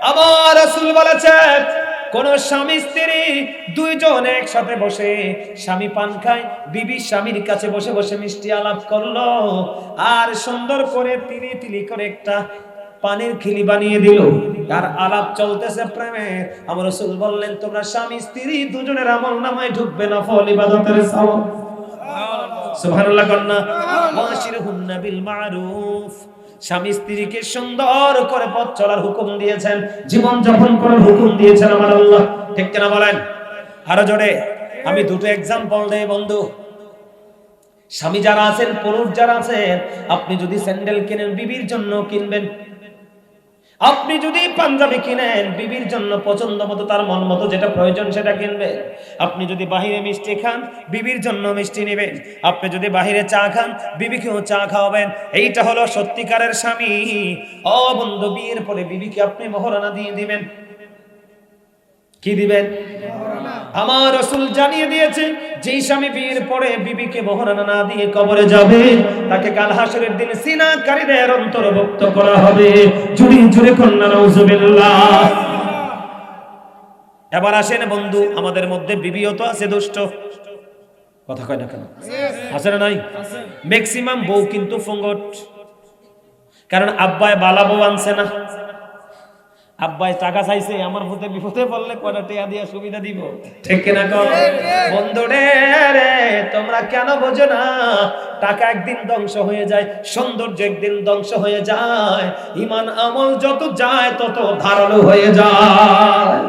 আমার রাসূল বলেছেন, কোন স্বামী স্ত্রী দুইজন একসাথে বসে স্বামী পান খায়, বিবি স্বামীর কাছে বসে বসে মিষ্টি আলাপ করলো আর সুন্দর করে তিলি তিলি করে একটা পানির খিলি বানিয়ে দিল, আর আলাপ চলতেছে প্রেমে। আমার রাসূল বললেন, তোমরা স্বামী স্ত্রী দুজনের আমলনামায় ঢুকবে নফল ইবাদতের সওয়াব। সুবহানাল্লাহ কন্না। ওয়াশিরহুন্না বিল মারুফ। স্বামী স্ত্রীকে সুন্দর করে পথ চলার হুকুম দিয়েছেন, জীবন যাপন করার হুকুম দিয়েছেন আমার আল্লাহ। ঠিক কিনা বলেন? আরো জোরে। আমি দুটো एग्जांपल দেই বন্ধু। স্বামী যারা আছেন, পুরুষ যারা আছেন, আপনি যদি স্যান্ডেল কিনেন বিবির জন্য কিনবেন, আপনি যদি পাঞ্জাবি কিনেন বিবির জন্য পছন্দ মতো তার মন মতো যেটা প্রয়োজন সেটা কিনবেন। আপনি যদি বাহিরে মিষ্টি খান বিবির জন্য মিষ্টি নেবেন, আপনি যদি বাহিরে চা খান বিবিকেও চা খাওয়াবেন। এইটা হলো সত্যিকারের স্বামী। ও বন্ধু, বিয়ের পরে বিবিকে আপনি মোহরানা দিয়ে দিবেন। কি দিবেন? আমার রাসূল জানিয়ে দিয়েছে, যেই স্বামী বিয়ের পরে বিবিকে মোহরানা না দিয়ে কবরে যাবে তাকে কাল হাসরের দিন সিনাকারীদের অন্তর্ভুক্ত করা হবে। জুড়ে জুড়ে কন্যা নাউজুবিল্লাহ। এবার আসেন বন্ধু, আমাদের মধ্যে বিবিও তো আছে দুষ্ট, কথা কয় না কেন? আছে না নাই? ম্যাক্সিমাম বউ কিন্তু ফঙ্গট। কারণ আব্বায় বালা বউ আনছে না, আব্বাই টাকা চাইছে, আমার ভূতে বিপদে পড়লে কয়টা টাকা দিয়ে সুবিধা দিব। ঠিক কিনা কও বন্ধু রে? তোমরা কেন বোঝো না? টাকা একদিন ধ্বংস হয়ে যায়, সৌন্দর্য একদিন ধ্বংস হয়ে যায়, ঈমান আমল যত যায় তত ধারালো হয়ে যায়।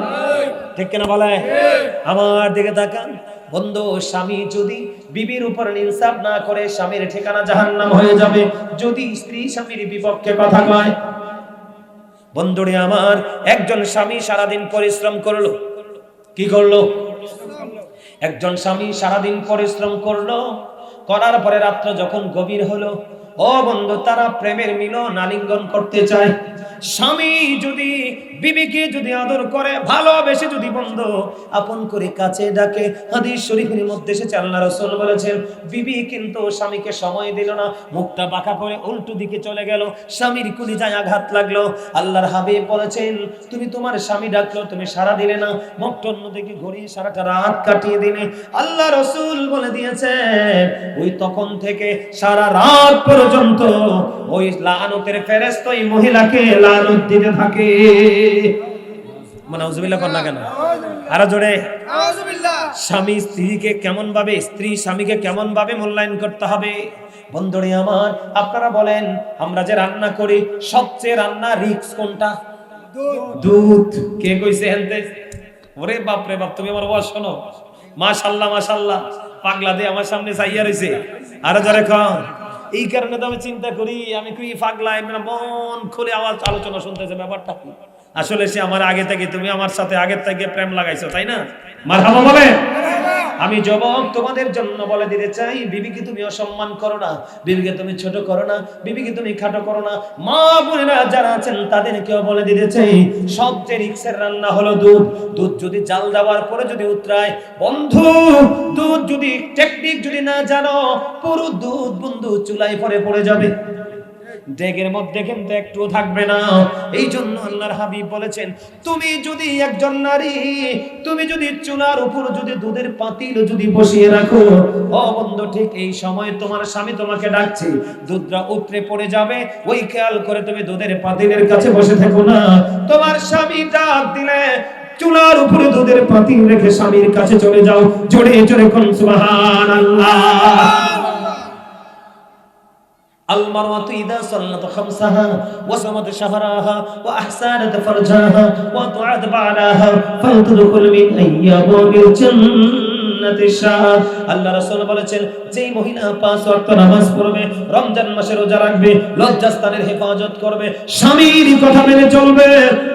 ঠিক কিনা বলে? আমার দিকে তাকান বন্ধু, স্বামী যদি বিবির উপর ইনসাফ না করে স্বামীর ঠিকানা জাহান্নাম হয়ে যাবে। যদি স্ত্রী স্বামীর বিপক্ষে কথা কয়, বন্ধুরে আমার, একজন স্বামী সারাদিন পরিশ্রম করলো, কি করলো? একজন স্বামী সারাদিন পরিশ্রম করলো, করার পরে রাত্র যখন গভীর হলো, ও বন্ধু, তারা প্রেমের মিলন আলিঙ্গন করতে চায়। স্বামী যদি বিবিকে যদি আদর করে, ভালোবেসে যদি বন্ধু আপন করে কাছে ডাকে, হাদিস শরীফের মধ্যে এসেছে আল্লাহ রাসূল বলেছেন, বিবি কিন্তু স্বামীকে সময় দিল না, মুখটা বাঁকা করে উল্টো দিকে চলে গেল, স্বামীর কলিজায় আঘাত লাগলো। আল্লাহর হাবিব বলেছেন, তুমি তোমার স্বামী ডাকলো, তুমি সাড়া দিলে না, মুখটা অন্যদিকে ঘুরিয়ে সারাটা রাত কাটিয়ে দিলে। আল্লাহ রাসূল বলে দিয়েছেন, ওই তখন থেকে সারা রাত পর্যন্ত ওই লাআনতের ফেরেশতা ওই মহিলাকে লাআনত দিতে থাকে। নাউজুবিল্লাহ কর না কেন? আরো জোরে নাউজুবিল্লাহ। স্বামী স্ত্রীকে কেমন ভাবে, স্ত্রী স্বামীকে কেমন ভাবে মূল্যায়ন করতে হবে? বন্ধুরে আমার, আপনারা বলেন, আমরা যে রান্না করি সবচেয়ে রান্না রিস্ক কোনটা? দুধ। কে কইছে হেনতে? ওরে বাপ রে বাপ, তুমি আমার ওয়াজ শোনো। মাশাআল্লাহ মাশাআল্লাহ, পাগলা দিয়ে আমার সামনে চাইয়া রইছে। আরো জোরে কর। এই কারণে তো আমি চিন্তা করি, আমি কি পাগলা, মন খুলে আওয়াজ আলোচনা শুনতেছে, ব্যাপারটা কি? আসলে সে আমার আগে থেকে, তুমি আমার সাথে আগে থেকে প্রেম লাগাইছো, তাই না? মারহাবা বলে। আমি যুবক তোমাদের জন্য বলে দিতে চাই, বিবিকে তুমি অসম্মান করো না, বিবিকে তুমি ছোট করো না, বিবিকে তুমি খাটো করো না। মা বোনেরা যারা আছেন তাদেরকেও বলে দিতে চাই, সবচেয়ে রিক্সের রান্না হলো দুধ। দুধ যদি জাল দেওয়ার পরে যদি উতরায়, বন্ধু, দুধ যদি টেকনিক যদি না জানো, পুরো দুধ বন্ধু চুলায় পড়ে যাবে, ডেগের মধ্যে কিন্তু একটু থাকবে না। এই জন্য আল্লাহর হাবিব বলেছেন, তুমি যদি একজন নারী, তুমি যদি চুলার উপর যদি দুধের পাতিল যদি বসিয়ে রাখো, ও বন্ধু, ঠিক এই সময় তোমার স্বামী তোমাকে ডাকছে, দুধটা উতরে পড়ে যাবে, ওই খেয়াল করে তুমি দুধের পাতিলের কাছে বসে থেকো না। তোমার স্বামী ডাক দিলে চুলার উপরে দুধের পাতিল রেখে স্বামীর কাছে চলে যাও। জোরে জোরে কোন সুবহানাল্লাহ। المرأة إذا صلت خمسها وصمت شهرها وأحسنت فرجها وأطاعت بعلها فلتدخل من أي أبواب الجنة شاءت। আল্লাহ রাসূল বলেছেন, যেই মহিলা 5 ওয়াক্ত নামাজ পড়বে, রমজান মাসে রোজা রাখবে, লজ্জাস্থানের হেফাজত করবে, স্বামীর কথা মেনে চলবে,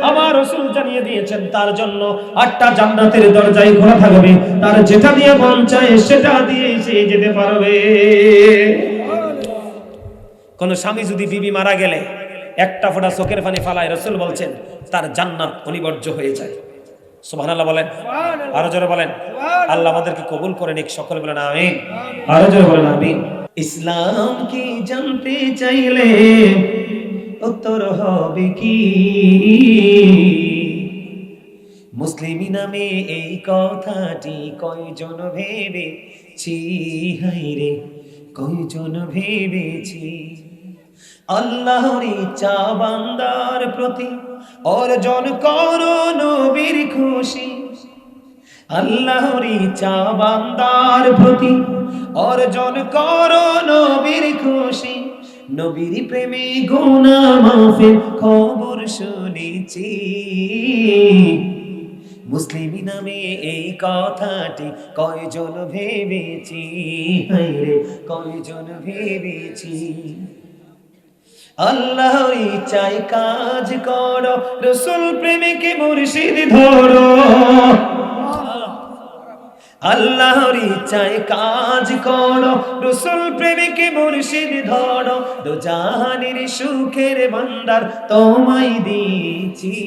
আমার রাসূল জানিয়ে দিয়েছেন তার জন্য 8টা জান্নাতের দরজায় খোলা থাকবে, তার যেটা দিয়ে মন চায় সেটা দিয়ে সে যেতে পারবে। কোন স্বামী যদি বিবি মারা গেলে একটা ফোঁটা চোখের পানি ফালায়, রাসূল বলছেন তার জান্নাত অনিবার্য হয়ে যায়। সুবহানাল্লাহ বলেন, আরো জোরে বলেন। আল্লাহ আমাদেরকে কবুল করে নিক, সকলে বলেন আমিন, আরো জোরে বলেন আমিন। ইসলাম কি জানতে চাইলে উত্তর হবে কি? মুসলিমি নামে এই কথাটি কয়জন ভেবেছি, হায়রে কয়জন ভেবেছি। আল্লাহর ইচ্ছা বান্দার প্রতি অর্জন করো নবীর খুশি, আল্লাহর ইচ্ছা বান্দার প্রতি অর্জন করো নবীর খুশি। নবীর প্রেমে গুনাহ মাফের খবর শুনেছি, মুসলিমি নামে এই কথাটি কয়জন ভেবেছি, হায়রে কয়জন ভেবেছি। আল্লাহর ইচ্ছায় কাজ করো, রাসূল প্রেমিকে মুর্শিদ ধরো। আল্লাহর ইচ্ছায় কাজ করো, রাসূল প্রেমিকে মুর্শিদ ধরো। দো জাহানের সুখের ভান্ডার তোমায় দিয়েছি,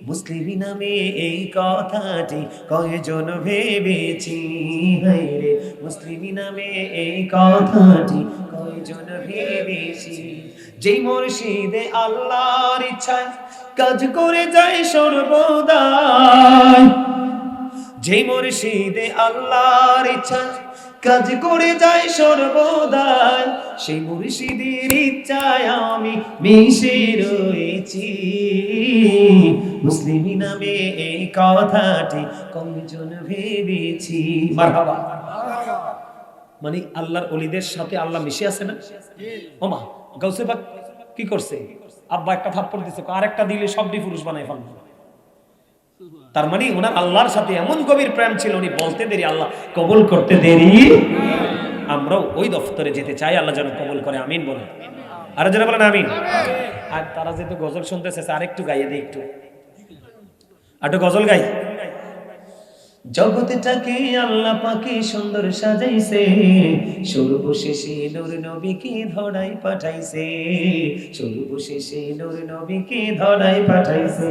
মুসলিমি নামে এই কথাটি কয়জন ভেবেছি, হায়রে মুসলিমি নামে এই কথাটি কয়জন ভেবেছি। যেই মুর্শিদে আল্লাহর ইচ্ছায় কাজ করে যায় সর্বদাই, যেই মুর্শিদে আল্লাহর ইচ্ছায় কাজ করে যায় সর্বদাই, সেই মুর্শিদের ইচ্ছায় আমি মিশে রয়েছি, মুসলিমি নামে এই কথাটি কয়জন ভেবেছি। মারহাবা। মানে আল্লাহর ওলিদের সাথে আল্লাহ মিশে আছে না? ওমা গাউসে পাক কি করছে? আব্বা একটা থাপ্পড় দিছে, আরেকটা দিলে সবটি পুরুষ বানায় ফেলবে। তার মানে ওনার আল্লাহর সাথে এমন গভীর প্রেম ছিল, উনি বলতে দেরি আল্লাহ কবুল করতে দেরি। আমরাও ওই দফতরে যেতে চাই, আল্লাহ যেন কবুল করে, আমিন বলেন। আর যারা বলেন আমিন। আর তারা যেহেতু গজল শুনতেছে, আরেকটু গাইয়ে দিই, একটু গজল গাই। জগৎটাকে আল্লাহ পাকে সুন্দর সাজাইছে, সর্বশেষে নূর নবীকে ধরাই পাঠাইছে, সর্বশেষে নূর নবীকে ধরাই পাঠাইছে।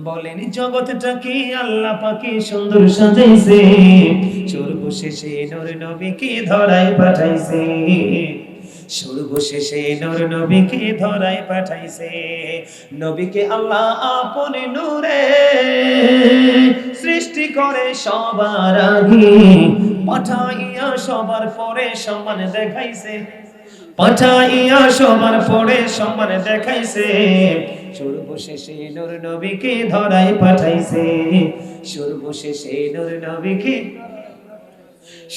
বলেন জগৎটাকে আল্লাহ পাকে সুন্দর সাজাইছে, সর্বশেষে নূর নবীকে ধরাই পাঠাইছে, সর্বশেষে নূর নবীকে ধরাই পাঠাইছে। নবীকে আল্লাহ আপন নূরে সৃষ্টি করে সবার আগে, পাঠাইয়া সবার পরে সম্মান দেখাইছে, পাঠাইয়া সবার পরে সম্মান দেখাইছে। সর্বশেষে নূর নবীকে ধরাই পাঠাইছে, সর্বশেষে নূর নবীকে।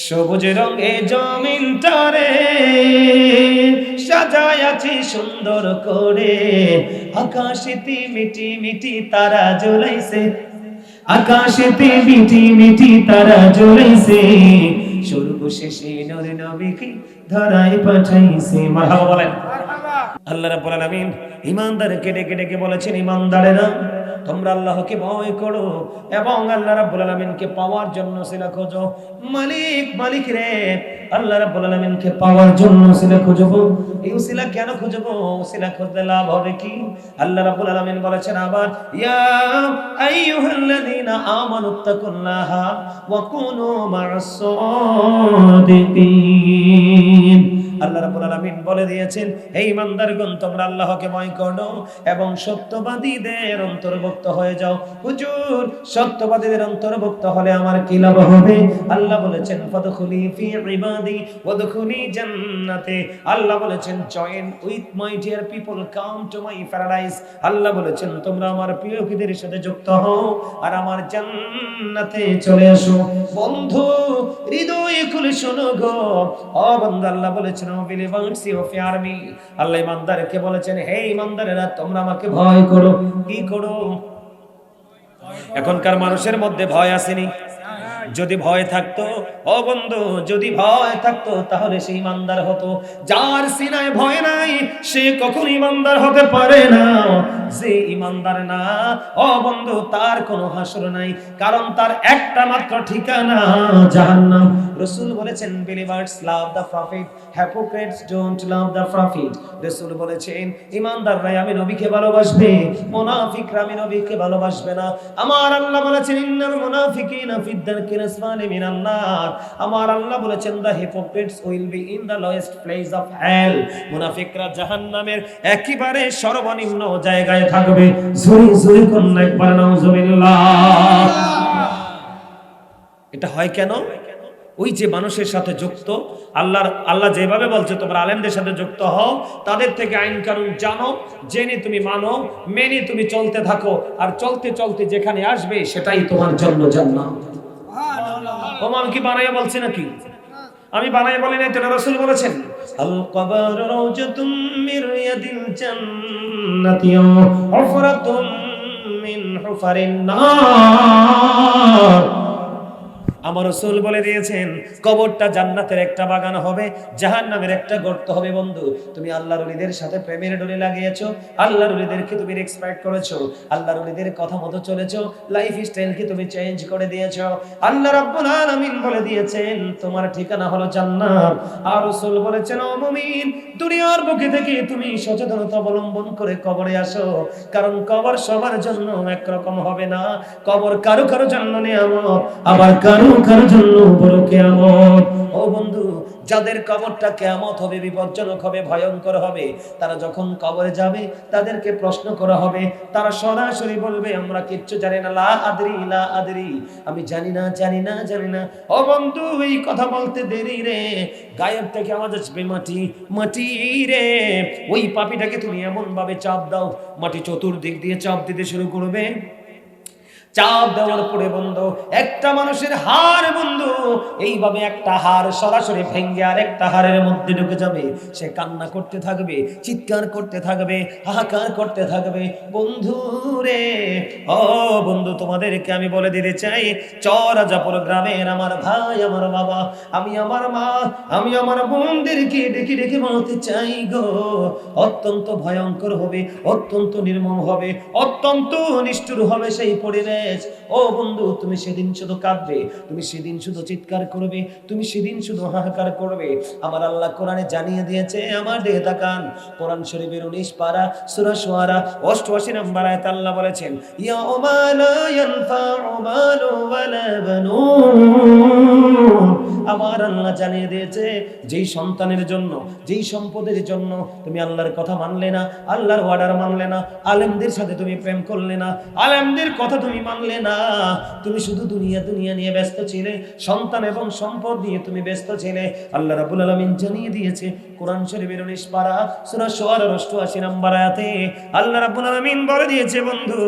সবুজ রঙে জমিনটারে সাজায়াছি সুন্দর করে, আকাশেতে মিটি মিটি তারা জ্বলাইছে, আকাশেতে মিটি মিটি তারা জ্বলাইছে। সর্বশেষে নূর নবীকে ধরাই পাঠাইছে। মারহাবা বলেন। আল্লাহ রাব্বুল আলামিন ঈমানদারকে ডেকে ডেকে বলেছেন, ঈমানদারেরা তোমরা আল্লাহকে ভয় করো এবং আল্লাহ রাব্বুল আলামিনকে পাওয়ার জন্য ওসিলা খোঁজো। মালিক রে, আল্লাহ রাব্বুল আলামিনকে পাওয়ার জন্য ওসিলা খুঁজবো। এই ওসিলা কেন খুঁজবো? ওসিলা খুঁজলে লাভ হবে কি? আল্লাহ রাব্বুল আলামিন বলেছেন আবার, ইয়া আইয়ুহাল্লাযীনা আমানুত্তাকুল্লাহা ওয়া কুনু মা'আস সাদিকিন। আল্লাহ রাব্বুল আলামিন বলে দিয়েছেন, হে ঈমানদারগণ তোমরা আল্লাহকে ভয় করো এবং সত্যবাদীদের অন্তর্ভুক্ত হয়ে যাও। হুজুর সত্যবাদীদের অন্তর্ভুক্ত হলে আমার কি লাভ হবে? আল্লাহ বলেছেন, ফাদখুলি ফি ইবাদি ওয়াদখুলি জান্নাতি। আল্লাহ বলেছেন, join with my dear people, come to my paradise. আল্লাহ বলেছেন, তোমরা আমার প্রিয়দের সাথে যুক্ত হও আর আমার জান্নাতে চলে আসো। বন্ধু হৃদয় খুলে শোনো গো, ও বন্ধু, আল্লাহ বলেছেন, ও বিলিভার্স ইউ ফিয়ার মি। আল্লাহ ইমানদারকে বলেছেন, হে ইমানদারেরা তোমরা আমাকে ভয় করো। কি করো? এখনকার মানুষের মধ্যে ভয় আসেনি? যদি ভয় থাকতো, ও বন্ধু, যদি ভয় থাকতো তাহলে সে ইমানদার হতো। যার সিনায় ভয় নাই সে কখনো ইমানদার হতে পারে না। যে ইমানদার না, ও বন্ধু, তার কোনো হাসর নাই, কারণ তার একটা মাত্র ঠিকানা জাহান্নাম। রাসূল বলেছেন, believers love the profit, hypocrites don't love the prophet। রাসূল বলেছেন, ইমানদাররা আমি নবীকে ভালোবাসবে, মুনাফিকরা আমি নবীকে ভালোবাসবে না। আমার আল্লাহ বলেছেন, ইন্নাল মুনাফিকিনা ফিদ দারকিল আসফালি মিনান নার। আমার আল্লাহ বলেছেন, the hypocrites will be in the lowest place of hell। মুনাফিকরা জাহান্নামের একেবারে সর্বনিম্ন জায়গায় তাকায় থাকবে। জোরে জোরে কন্যা একবার নাউজুবিল্লাহ। এটা হয় কেন? ওই যে মানুষের সাথে যুক্ত, আল্লাহ যেভাবে বলছে তোমরা আলেমদের সাথে যুক্ত হও, তাদের থেকে আইন কানুন জানো, জেনে তুমি মানো, মেনে তুমি চলতে থাকো, আর চলতে চলতে যেখানে আসবে সেটাই তোমার জন্য জান্নাত। আমি কি বানাইয়া বলছি নাকি? আমি বানাইয়া বলি নাই, এটা রাসূল বলেছেন। আল কবর রাউজাতুম মির রিয়াদিল জান্নাতি হুফরাতুম মিন হুফারিন নার। আমার রাসূল বলে দিয়েছেন কবরটা জান্নাতের একটা বাগান হবে, জাহান্নামের একটা গর্ত হবে। বন্ধু, তুমি আল্লাহর ওলিদের সাথে প্রেমের ডোরে লাগিয়েছো, আল্লাহর ওলিদেরকে তুমি রেসপেক্ট করেছো, আল্লাহর ওলিদের কথা মতো চলেছো, লাইফ স্টাইলকে তুমি চেঞ্জ করে দিয়েছো। আল্লাহ রাব্বুল আলামিন বলে দিয়েছেন তোমার ঠিকানা হলো জান্নাত। আর রাসূল বলেছেন ও মুমিন, দুনিয়ার বুকে থেকে তুমি সচেতনতা অবলম্বন করে কবরে আসো, কারণ কবর সবার জন্য একরকম হবে না। কবর কারো কারো জন্য নিয়ামত, আবার কারো জন্য বড় কিয়ামত। ও বন্ধু, যাদের কবরটা কিয়ামত হবে, বিপজ্জনক হবে, ভয়ঙ্কর হবে, তারা যখন কবরে যাবে তাদেরকে প্রশ্ন করা হবে, তারা সরাসরি বলবে আমরা কিচ্ছু জানি না, লা আদরি লা আদরি, আমি জানি না জানি না জানি না। ও বন্ধু, এই কথা বলতে দেরি রে, গায়েব থেকে আওয়াজ আসবে মাটি মাটি রে। ওই পাপীটাকে তুমি এমন ভাবে চাপ দাও, মাটি চতুর্দিক দিয়ে চাপ দিতে শুরু করবে। চাপ দেওয়ার পরে বন্ধু, একটা মানুষের হাড় বন্ধু, এইভাবে একটা হাড় সরাসরি ভেঙে আর একটা হাড়ের মধ্যে ঢুকে যাবে। সে কান্না করতে থাকবে, চিৎকার করতে থাকবে, হাহাকার করতে থাকবে। বন্ধু রে, ও বন্ধু, তোমাদেরকে আমি বলে দিতে চাই, চরাজাপুর গ্রামের আমার ভাই, আমার বাবা, আমি আমার মা, আমি আমার বোনদেরকে ডেকে ডেকে বলতে চাই গো, অত্যন্ত ভয়ঙ্কর হবে, অত্যন্ত নির্মম হবে, অত্যন্ত নিষ্ঠুর হবে সেই পরিবেশ। ও বন্ধু, তুমি সেদিন শুধু কাঁদবে, তুমি সেদিন শুধু চিৎকার করবে, তুমি সেদিন শুধু হাহাকার করবে। আমার আল্লাহ কোরআনে জানিয়ে দিয়েছে, আমার দিকে তাকান, কোরআন শরীফের 19 পারা সূরা শুআরা 88 নম্বর আয়াত আল্লাহ বলেছেন, ইয়াউমা লা ইয়ানফাউ মালু ওয়ালা বানুন। আমার আল্লাহ জানিয়ে দিয়েছে, যেই সন্তানের জন্য, যেই সম্পদের জন্য তুমি আল্লাহর কথা মানলে না, আল্লাহর অর্ডার মানলে না, আলেমদের সাথে তুমি প্রেম করলে না, আলেমদের কথা তুমি মানলে না, তুমি শুধু দুনিয়া দুনিয়া নিয়ে ব্যস্ত ছিলে, সন্তান এবং সম্পদ নিয়ে তুমি ব্যস্ত ছিলে। আল্লাহ রাব্বুল আলামিন জানিয়ে দিয়েছে কোরআন শরীফের 19 পারা সূরা শুআরা 88 নম্বর আয়াতে আল্লাহ রাব্বুল আলামিন বলে দিয়েছে, বন্ধু,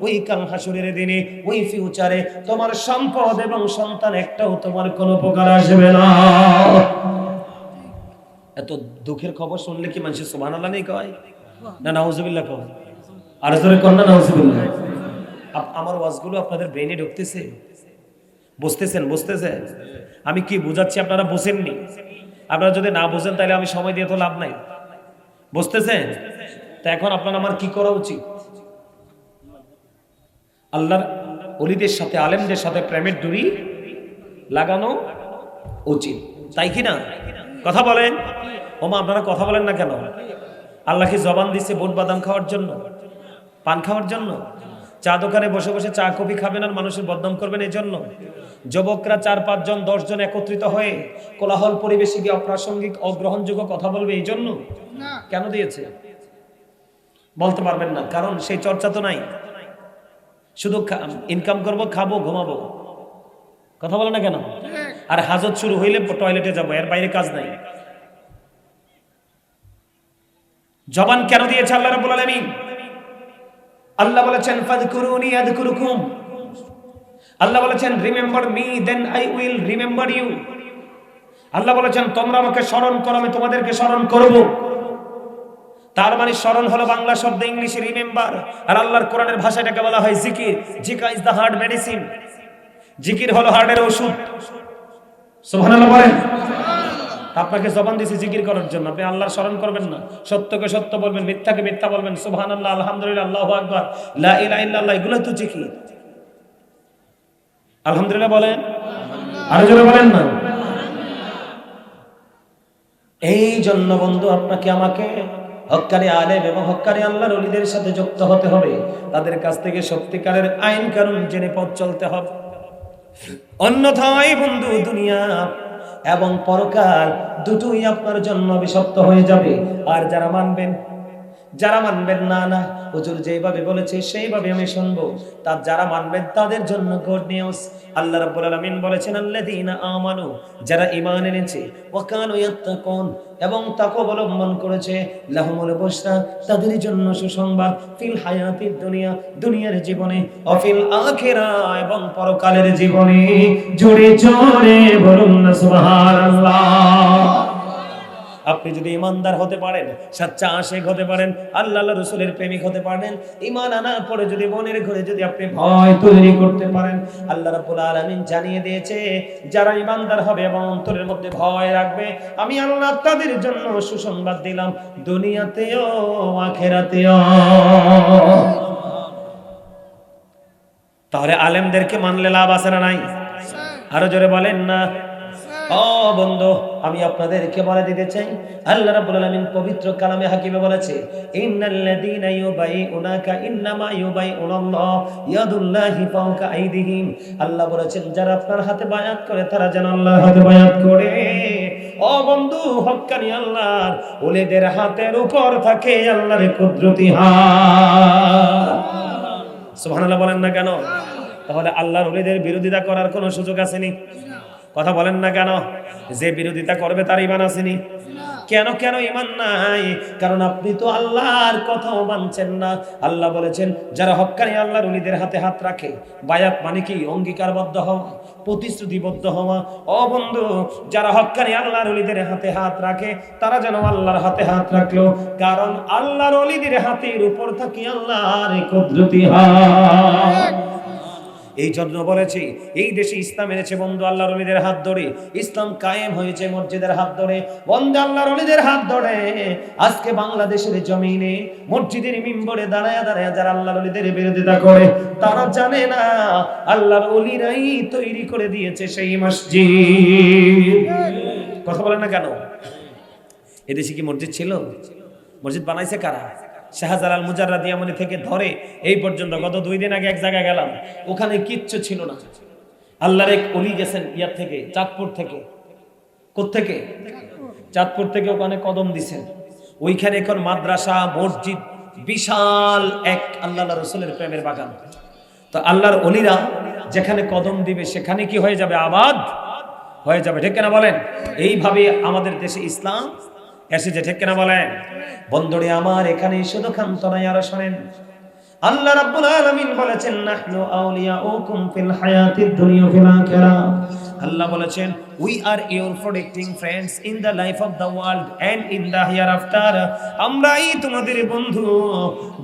ওই কাল হাসরের দিনে, ওই ফিউচারে তোমার সম্পদ এবং সন্তান একটাও তোমার কোনো উপকার আসবে না। এত দুঃখের খবর শুনলে কি মানুষ সুবহানাল্লাহ নেই কয় না নাউজুবিল্লাহ কয়? আর জোরে কর না নাউজুবিল্লাহ। আমার ওয়াজগুলো আপনাদের ব্রেনে ঢুকতেছে? বুঝতেছেন? বুঝতেছেন আমি কি বুঝাচ্ছি? আপনারা বুঝেননি? আপনারা যদি না বুঝেন তাহলে আমি সময় দিয়ে তো লাভ নাই। বুঝতেছেন? তা এখন আপনার আমার কি করা উচিত? আল্লাহর ওলিদের সাথে, আলেমদের সাথে প্রেমের ডুরি লাগানো উচিত, তাই কি না? কথা বলেন। ওমা, আপনারা কথা বলেন না কেন? আল্লাহ কি জবান দিচ্ছে বুট বাদাম খাওয়ার জন্য, পান খাওয়ার জন্য? চা দোকানে বসে বসে চা কফি খাবেন আর মানুষের বদনাম করবেন এই জন্য? যুবকরা 4-5 জন 10 জন একত্রিত হয়ে কোলাহল পরিবেশে গিয়ে অপ্রাসঙ্গিক অগ্রহণযোগ্য কথা বলবে এই জন্য? কেন দিয়েছে বলতে পারবেন না, কারণ সেই চর্চা তো নাই। শুধু ইনকাম করব, খাবো, ঘুমাবো। কথা বলে না কেন? আর হাজত শুরু হইলে টয়লেটে যাবো, এর বাইরে কাজ নাই। জবান কেন দিয়েছে আল্লাহ রাব্বুল আলামিন? আল্লাহ বলেছেন ফাযকুরুনি আযকুরুকুম। আল্লাহ বলেছেন remember me then I will remember you. আল্লাহ বলেছেন তোমরা আমাকে স্মরণ করো, আমি তোমাদেরকে স্মরণ করব। তার মানে স্মরণ হলো বাংলা শব্দ, ইংলিশে রিমেম্বার, আর আল্লাহর কোরআনের ভাষাটাকে বলা হয় জিকির। জিকির ইজ দা হার্ট মেডিসিন। জিকির হলো হার্টের ওষুধ। সুবহানাল্লাহ বলেন। আপনাকে জবান দিয়েছি জিকির করার জন্য, আপনি আল্লাহর স্মরণ করবেন না, সত্যকে সত্য বলবেন, মিথ্যাকে মিথ্যা বলবেন। সুবহানাল্লাহ, আলহামদুলিল্লাহ, আল্লাহু আকবার, লা ইলাহা ইল্লাল্লাহ, এগুলো তো জিকির। আলহামদুলিল্লাহ বলেন, আর জোরে বলেন না। এই জন্য বন্ধু, আপনাকে আমাকে হক্কানি আলেম এবং হক্কানি আল্লাহর ওলিদের সাথে যুক্ত হতে হবে। তাদের কাছ থেকে সত্যিকারের আইন কানুন জেনে পথ চলতে হবে। অন্যথায় বন্ধু, দুনিয়া এবং পরকাল দুটোই আপনার জন্য অভিশপ্ত হয়ে যাবে। আর যারা মানবেন, যারা মানবেন না না হুজুর যেভাবে বলেছে সেইভাবে আমি শুনবো, তার যারা মানবেন তাদের জন্য গুড নিউজ। আল্লাহ রাব্বুল আলামিন বলেছেন আল্লাযীনা আমানু, যারা ঈমান এনেছে, ওয়া কানু ইয়াত্তাকুন, এবং তাকওয়া অবলম্বন করেছে, লাহুমুল বুশরা, তাদের জন্য সুসংবাদ, ফিল হায়াতিদ দুনিয়া, দুনিয়ার জীবনে, ও ফিল আখিরাহ, এবং পরকালের জীবনে। জোরে জোরে বলুন না সুবহানাল্লাহ। আপনি যদি ইমানদার হতে পারেন, সচ্চা আশিক হতে পারেন, আল্লাহ রাসূলের প্রেমিক হতে পারেন, ঈমান আনার পরে যদি মনের ঘরে যদি আপনি ভয় তৈরি করতে পারেন, আল্লাহ রাব্বুল আলামিন জানিয়ে দিয়েছে যারা ইমানদার হবে এবং অন্তরের মধ্যে ভয় রাখবে, আমি আল্লাহ তাদের জন্য সুসংবাদ দিলাম, দুনিয়াতেও আখিরাতেও। তাহলে আলেমদেরকে মানলে লাভ আছে না নাই? আরো জোরে বলেন না। ও বন্ধু, আমি আপনাদেরকে বলে দিতে চাই, আল্লাহ রাব্বুল আলামিন পবিত্র কালামে হাকিমে বলেছে, ইন্নাল্লাযীনা ইউবাইউনাকা ইন্নামা ইউবাইউনাল্লাহ ইয়াদুল্লাহি ফাওকা আইদিহিম। আল্লাহ বলেছেন যারা আপনার হাতে বায়াত করে তারা যেন আল্লাহর হাতে বায়াত করে। ও বন্ধু, হক্কানি আল্লাহর ওলিদের হাতের উপর থাকে আল্লাহর কুদরতি হাত। সুবহানাল্লাহ বলেন না কেন? তাহলে আল্লাহর ওলিদের বিরোধিতা করার কোনো সুযোগ আসেনি? কথা বলেন না কেন? যে বিরোধিতা করবে তার ঈমান আসেনি? কেন কেন ঈমান নাই? কারণ আপনি তো আল্লাহর কথাও মানছেন না। আল্লাহ বলেছেন যারা হক্কানি আল্লাহর ওলিদের হাতে হাত রাখে, বায়াত মানে কি? অঙ্গীকারবদ্ধ হওয়া, প্রতিশ্রুতিবদ্ধ হওয়া। ও বন্ধু, যারা হক্কানি আল্লাহর ওলিদের হাতে হাত রাখে তারা যেন আল্লাহর হাতে হাত রাখলো, কারণ আল্লাহর ওলিদের হাতের উপর থাকে আল্লাহর কুদরতি হাত। এই জন্য বলেছি এই দেশে ইসলাম এনেছে বন্ধু আল্লাহর ওলিদের হাত ধরে, ইসলাম কায়েম হয়েছে মসজিদের হাত ধরে, বন্ধু আল্লাহর ওলিদের হাত ধরে। আজকে বাংলাদেশের জমিনে মসজিদের মিম্বরে দাঁড়ায় দাঁড়ায় যারা আল্লাহর ওলিদের বিরোধিতা করে, তারা জানে না আল্লাহর ওলিরাই তৈরি করে দিয়েছে সেই মসজিদ। কথা বলেন না কেন? এদেশে কি মসজিদ ছিল? মসজিদ বানাইছে কারা? শাহজালাল মুজাররাদ ইয়ামানি থেকে ধরে এই পর্যন্ত গত 2 দিন আগে এক জায়গায় গেলাম, ওখানে কিচ্ছু ছিল না। আল্লাহর এক ওলি গেছেন ইয়ার থেকে, চাঁদপুর থেকে। কোত্থেকে? চাঁদপুর থেকে ওখানে কদম দিছেন। ওইখানে এখন মাদ্রাসা, মসজিদ, বিশাল এক আল্লাহর রাসূলের প্রেমের বাগান। তো আল্লাহর ওলিরা যেখানে কদম দিবে সেখানে কি হয়ে যাবে? আবাদ হয়ে যাবে। ঠিক কিনা বলেন? এইভাবে আমাদের দেশে ইসলাম এসেছে। ঠিক কিনা বলেন? বন্ধুরে আমার, এখানে শুধু ক্ষান্ত নাই, আরো শোনেন। আল্লাহ রাব্বুল আলামিন বলেছেন নাহনু আউলিয়াউকুম ফিল হায়াতিদ দুনিয়া ফিল আখিরাহ। আল্লাহ বলেছেন we are your protecting friends in the life of the world and in the hereafter. আমরাই তোমাদের বন্ধু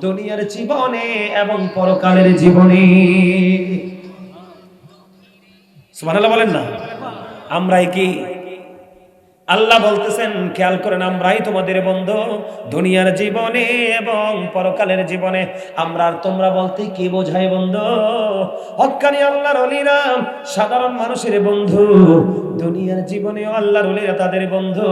দুনিয়ার জীবনে এবং পরকালের জীবনে। সুবহানাল্লাহ বলেন না? আমরাই কি? আল্লাহ বলতেছেন খেয়াল করেন, আমরাই তোমাদের বন্ধু দুনিয়ার জীবনে এবং পরকালের জীবনে। আমরা আর তোমরা বলতে কি বোঝায় বন্ধু? হক্কানি আল্লাহর ওলিরা সাধারণ মানুষের বন্ধু, দুনিয়ার জীবনেও আল্লাহর ওলিরা তাদের বন্ধু।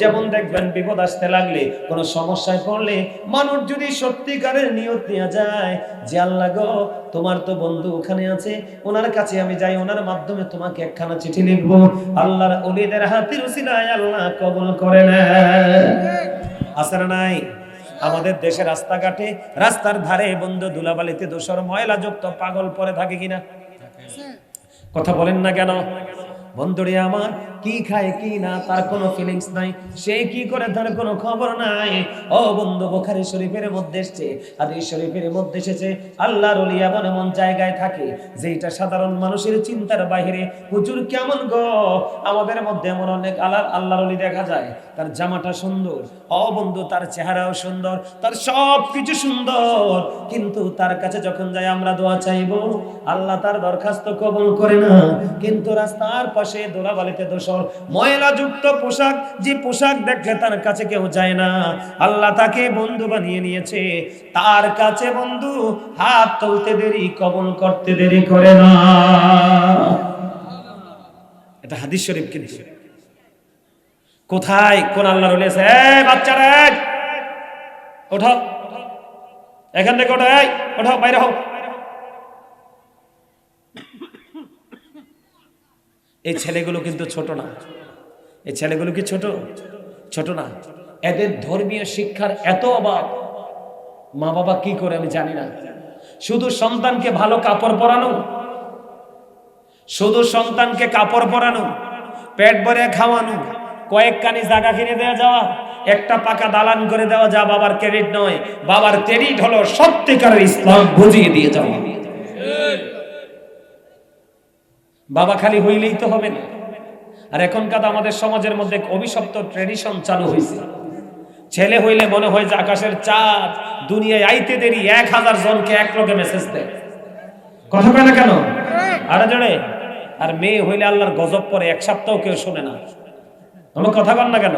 যেমন দেখবেন বিপদ আসতে লাগলে, কোনো সমস্যায় পড়লে মানুষ যদি সত্যিকারের নিয়ত নিয়ে যায় যে আল্লাহ গো তোমার তো বন্ধু ওখানে আছে, ওনার কাছে আমি যাই, ওনার মাধ্যমে তোমাকে একখানা চিঠি লিখবো, আল্লাহর ওলিদের হাতের উসিলায় আল্লাহ কবুল করে নেয়। আছে না নাই? আমাদের দেশে রাস্তাঘাটে, রাস্তার ধারে বন্ধু ধুলাবালিতে দোসর ময়লা যুক্ত পাগল পরে থাকে কিনা? কথা বলেন না কেন? বন্ধুরে আমার, কি খায় কি না তার কোনো ফিলিংস নাই, সে কি করে তার কোনো খবর নাই। ও বন্ধু, বুখারী শরীফের মধ্যে এসেছে, হাদিস শরীফের মধ্যে এসেছে, আল্লাহর ওলি এমন এমন জায়গায় থাকে যেটা সাধারণ মানুষের চিন্তার বাইরে। হুজুর কেমন গো? আমাদের মধ্যে এমন অনেক আল্লাহর ওলি দেখা যায়, তার জামাটা সুন্দর, ও বন্ধু তার চেহারাও সুন্দর, তার সব কিছু সুন্দর, কিন্তু তার কাছে যখন যাই আমরা দোয়া চাইবো, আল্লাহ তার দরখাস্ত কবুল করে না। কিন্তু রাস্তার পাশে ধুলাবালিতে দোসর ময়লা যুক্ত পোশাক, যে পোশাক দেখলে তার কাছে কেউ যায় না, আল্লাহ তাকে বন্ধু বানিয়ে নিয়েছে। তার কাছে বন্ধু হাত তুলতে দেরি, কবুল করতে দেরি করে না। এটা হাদিস শরীফ। কিন্তু কোথায় কোন আল্লাহর ওলি আছে? এই বাচ্চারা ওঠো, এখান থেকে ওঠো, এই ওঠো, বাইরে হও। এই ছেলেগুলো কিন্তু ছোট না। এই ছেলেগুলো কি ছোট? ছোট না। এদের ধর্মীয় শিক্ষার এত অভাব, মা বাবা কি করে আমি জানি না, শুধু সন্তানকে ভালো কাপড় পরানো, শুধু সন্তানকে কাপড় পরানো, পেট ভরে খাওয়ানো, কয়েক কানি জায়গা কিনে দেওয়া যাওয়া, একটা পাকা দালান করে দেওয়া যা বাবার ক্রেডিট নয়, বাবার ক্রেডিট হলো সত্যিকারের ইসলাম বুঝিয়ে দিয়ে যাওয়া। বাবা খালি হইলেই তো হবে না। আর এখনকার আমাদের সমাজের মধ্যে অভিশপ্ত ট্রেডিশন চালু হয়েছে, ছেলে হইলে মনে হয় যে আকাশের চাঁদ, দুনিয়ায় আইতে দেরি 1000 জনকে এক লগে মেসেজ দেয়। কথা কয় না কেন? আরে জোরে। আর মেয়ে হইলে আল্লাহর গজব পরে 1 সপ্তাহ কেউ শোনে না। আমার কথা কন না কেন?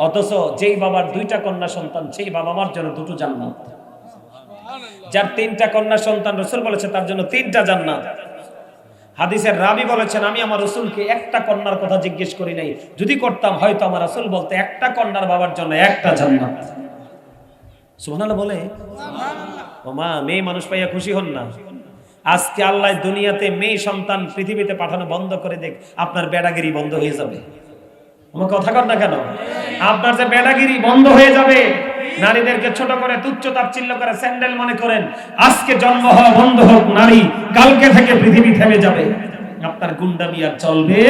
অথচ যেই বাবার 2টা কন্যা সন্তান, সেই বাবা মার জন্য 2টো জান্নাত। যার 3টা কন্যা সন্তান, রাসূল বলেছে তার জন্য 3টা জান্নাত। হাদিসের রাবী বলেছেন, আমি আমার রাসূলকে একটা কন্যার কথা জিজ্ঞেস করি নাই, যদি করতাম হয়তো আমার রাসূল বলতে একটা কন্যার বাবার জন্য 1টা জান্নাত। সুবহানাল্লাহ বলে। ও মা, মেয়ে মানুষ পাইয়া খুশি হন না। আজকে আল্লাহ দুনিয়াতে মেয়ে সন্তান পৃথিবীতে পাঠানো বন্ধ করে দেখ, আপনার বেড়াগিরি বন্ধ হয়ে যাবে। আমার কথা কর না কেন? আপনার যে বেড়াগিরি বন্ধ হয়ে যাবে, নারীদেরকে ছোট করে তুচ্ছ তাচ্ছিল্য করে স্যান্ডেল মনে করেন, আজকে জন্ম হওয়া বন্ধ হোক নারী, কালকে থেকে পৃথিবী থেমে যাবে। আপনার গুন্ডামি আর চলবে।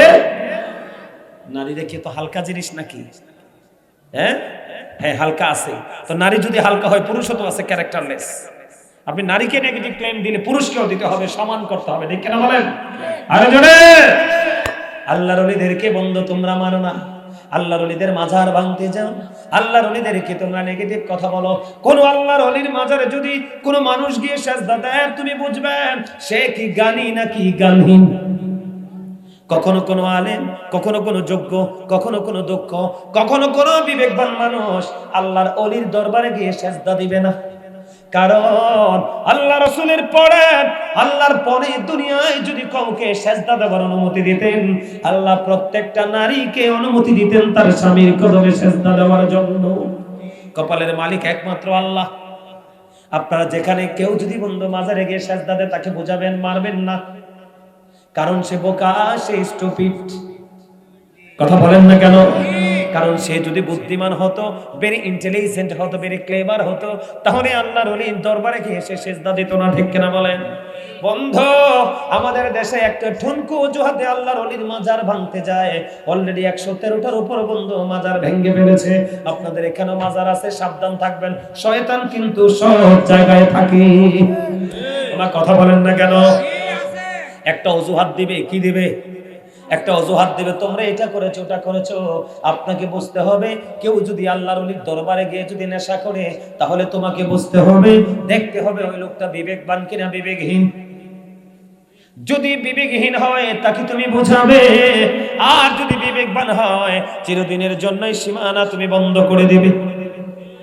নারী দেখে তো হালকা জিনিস নাকি? হ্যাঁ হ্যাঁ, হালকা আছে তো। নারী যদি হালকা হয়, পুরুষও তো আছে ক্যারেক্টারলেস। আপনি নারীকে নেগেটিভ ক্লেম দিলে পুরুষকেও দিতে হবে, সমান করতে হবে, ঠিক কিনা বলেন? আরে জোরে। আল্লাহর ওলিদেরকে বন্ধু তোমরা মানো না, আল্লাহর ওলিদের মাজার ভাঙতে যাও, আল্লাহর ওলিদেরকে তোমরা নেগেটিভ কথা বলো। কোন আল্লাহর ওলির মাজারে যদি কোন মানুষ গিয়ে সেজদা দেয়, তুমি বুঝবেন সে কি জ্ঞানী নাকি জ্ঞানহীন। কখনো কোনো আলেম, কখনো কোনো যোগ্য, কখনো কোনো দক্ষ, কখনো কোনো বিবেকবান মানুষ আল্লাহর ওলির দরবারে গিয়ে সেজদা দিবে না। কারণ আল্লাহ রাসূলের পরে, আল্লাহর পরে দুনিয়ায় যদি কাউকে সেজদা দেওয়ার অনুমতি দিতেন, আল্লাহ প্রত্যেকটা নারীকে অনুমতি দিতেন তার স্বামীর কদমে সেজদা দেওয়ার জন্য। কপালের মালিক একমাত্র আল্লাহ। আপনারা যেখানে কেউ যদি বন্ধু মাজারে গিয়ে সেজদা দেয়, তাকে বোঝাবেন, মারবেন না, কারণ সে বোকা, সে স্টুপিড। কথা বলেন না কেন? কারণ সে যদি বুদ্ধিমান হতো, ভেরি ইন্টেলিজেন্ট হতো, ভেরি ক্লেভার হতো, তাহলে আল্লাহর ওলির দরবারে গিয়ে সে সেজদা দিত না, ঠিক কিনা বলেন? বন্ধু, আমাদের দেশে একটা ঠুনকু অজুহাতে আল্লাহর ওলির মাজার ভাঙতে যায়। অলরেডি 113টার উপর বন্ধু মাজার ভেঙে ফেলেছে। আপনাদের এখানে মাজার আছে, সাবধান থাকবেন, শয়তান কিন্তু সব জায়গায় থাকে। আমার কথা বলেন না কেন? একটা অজুহাত দিবে, কি দিবে? একটা অজুহাত দিবে, তোমরা এটা করেছো, ওটা করেছো। আপনাকে বুঝতে হবে, কেউ যদি আল্লাহর ওলির দরবারে গিয়ে যদি নেশা করে, তাহলে তোমাকে বুঝতে হবে, দেখতে হবে ওই লোকটা বিবেকবান কিনা বিবেকহীন। যদি বিবেকহীন হয় তাকে তুমি বুঝাবে, আর যদি বিবেকবান হয় চিরদিনের জন্যই সীমানা তুমি বন্ধ করে দিবে।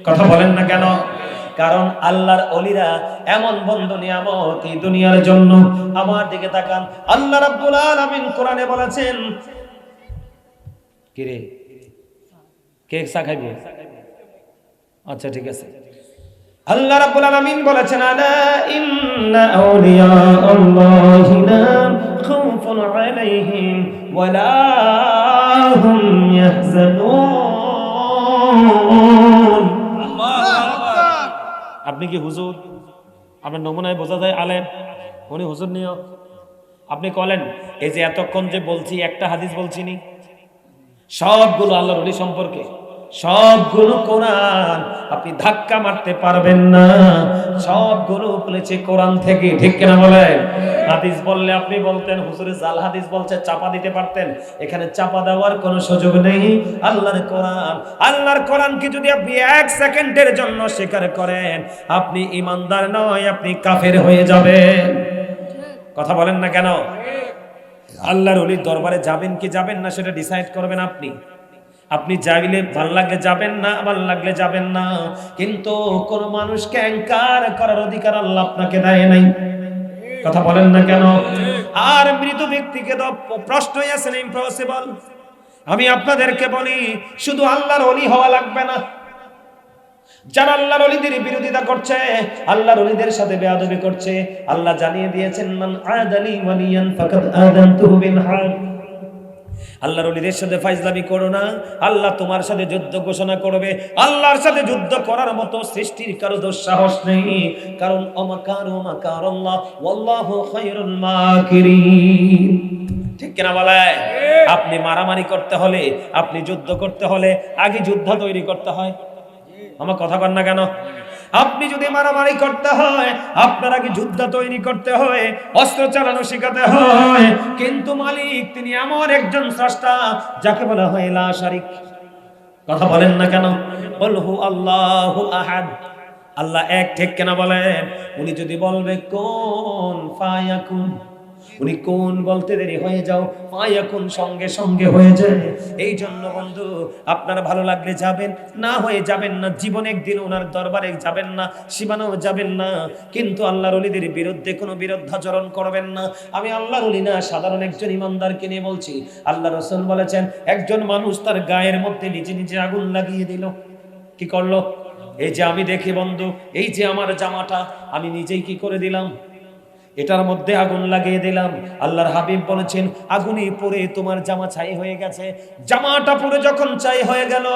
কথা বলেন না কেন? কারণ আল্লাহর ওলিরা এমন বন্ধু নিয়ামত এই দুনিয়ার জন্য। আমার দিকে তাকান, আল্লাহ রাব্বুল আলামিন কোরআনে বলেছেন, কি রে, কে চা খাইবে? আচ্ছা ঠিক আছে। আল্লাহ রাব্বুল আলামিন বলেছেন, আলা ইন্না আউলিয়া আল্লাহি লা খাউফুন আলাইহিম ওয়া লা হুম ইয়াহজানুন। আপনি কি হুজুর? আপনার নমুনায় বোঝা যায় আলেম, উনি হুজুর নিও। আপনি বলেন, এই যে এতক্ষণ যে বলছি, একটা হাদিস বলছিনি, সবগুলো আল্লাহর ওলি সম্পর্কে, সবগুলো কোরআন। আপনি ধাক্কা মারতে পারবেন না, সবগুলো বলেছে কোরআন থেকে, ঠিক কিনা বলেন? হাদিস বললে আপনি বলতেন হুজুরে জাল হাদিস বলছে, চাপা দিতে পারতেন। এখানে চাপা দেওয়ার কোনো সুযোগ নেই। আল্লাহর কোরআন, আল্লাহর কোরআনকে যদি আপনি 1 সেকেন্ডের জন্য স্বীকার করেন, আপনি ইমানদার নয়, আপনি কাফের হয়ে যাবেন। কথা বলেন না কেন? আল্লাহর ওলির দরবারে যাবেন কি যাবেন না সেটা ডিসাইড করবেন আপনি। আপনি যাইলে ভাল লাগলে যাবেন না, ভাল লাগলে যাবেন না, কিন্তু কোন মানুষকে অ্যাঙ্কার করার অধিকার আল্লাহ আপনাকে দেয় নাই। কথা বলেন না কেন? আর মৃত ব্যক্তিকে তো প্রশ্নই আছে না, ইম্পসিবল। আমি আপনাদেরকে বলি, শুধু আল্লাহর ওলি হওয়া লাগবে না। যারা আল্লাহর ওলিদের বিরোধিতা করছে, আল্লাহর ওলিদের সাথে বেয়াদবি করছে, আল্লাহ জানিয়ে দিয়েছেন, মান আদালি ওয়ালিয়ান ফাকাদ আযানতুহু বিল হারব। আল্লাহর ওলিদের সাথে ফাইজলামি করো না, আল্লাহ তোমার সাথে যুদ্ধ ঘোষণা করবে। আল্লাহর সাথে যুদ্ধ করার মতো সৃষ্টির কারো দুঃসাহস নেই, কারণ অমাকারু মাকারাল্লাহ ওয়াল্লাহু খায়রুল মাকিরিন। ঠিক কিনা বলে? আপনি মারামারি করতে হলে, আপনি যুদ্ধ করতে হলে আগে যুদ্ধ তৈরি করতে হয়। আমার কথা বল না কেন? আপনি যদি মারামারি করতে হয় আপনার আগে যুদ্ধ তৈরি করতে হয়, অস্ত্র চালানো শেখাতে হয়। কিন্তু মালিক তিনি এমন একজন স্রষ্টা যাকে বলা হয় লা শারিক। কথা বলেন না কেন? বলহু আল্লাহু আহাদ, আল্লাহ এক। ঠিক কিনা বলেন? উনি যদি বলবে কোন ফায়াকুন, উনি কোন বলতে দেরি হয়ে যাও, ফায়াকুন সঙ্গে সঙ্গে হয়ে যায়। এই জন্য বন্ধু আপনার ভালো লাগলে যাবেন, না হয়ে যাবেন না। জীবনে একদিন ওনার দরবারে যাবেন না, সীমানাও যাবেন না, কিন্তু আল্লাহর ওলিদের বিরুদ্ধে কোনো বিরুদ্ধাচরণ করবেন না। আমি আল্লাহর ওলি না, সাধারণ একজন ইমানদারকে নিয়ে বলছি। আল্লাহ রাসূল বলেছেন একজন মানুষ তার গায়ের মধ্যে নিজে নিজে আগুন লাগিয়ে দিল। কি করলো? এই যে আমি দেখি বন্ধু, এই যে আমার জামাটা আমি নিজেই কি করে দিলাম, এটার মধ্যে আগুন লাগিয়ে দিলাম। আল্লাহর হাবিব বলেছেন আগুনে পড়ে তোমার জামা ছাই হয়ে গেছে। জামাটা পরে যখন ছাই হয়ে গেল,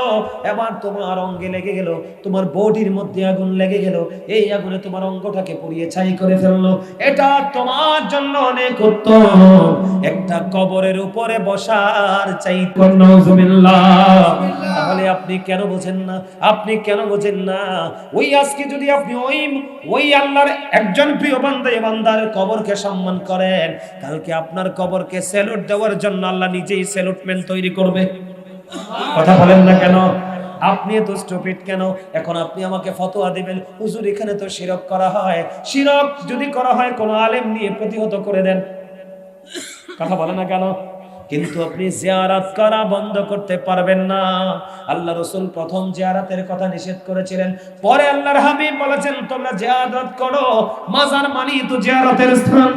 এবার তোমার অঙ্গে লেগে গেল, তোমার বডির মধ্যে আগুন লেগে গেল। এই আগুনে তোমার অঙ্গটাকে পুড়িয়ে ছাই করে ফেললো। এটা তোমার জন্য অনেক উত্তম একটা কবরের উপরে বসার চাইতে। নাউজুবিল্লাহ। তাহলে আপনি কেন বোঝেন না? আপনি কেন বোঝেন না? ওই আজকে যদি আপনি ওই আল্লাহর একজন প্রিয় বান্দা বান্দার কবরকে সম্মান করেন, কালকে আপনার কবরকে স্যালুট দেওয়ার জন্য আল্লাহ নিজেই স্যালুটমেন্ট তৈরি করবে। কথা বলেন না কেন? আপনি এত স্টুপিড কেন? এখন আপনি আমাকে ফতোয়া দিবেন হুজুর এখানে তো শিরক করা হয়। শিরক যদি করা হয় কোন আলেম নিয়ে প্রতিহত করে দেন। কথা বলেন না কেন? কিন্তু আপনি জিয়ারত করা বন্ধ করতে পারবেন না। আল্লাহ রাসূল প্রথম জিয়ারতের কথা নিষেধ করেছিলেন, পরে আল্লাহর হাবিব বলেছেন তোমরা জিয়ারত করো। মাজার মানি তো জিয়ারতের স্থান।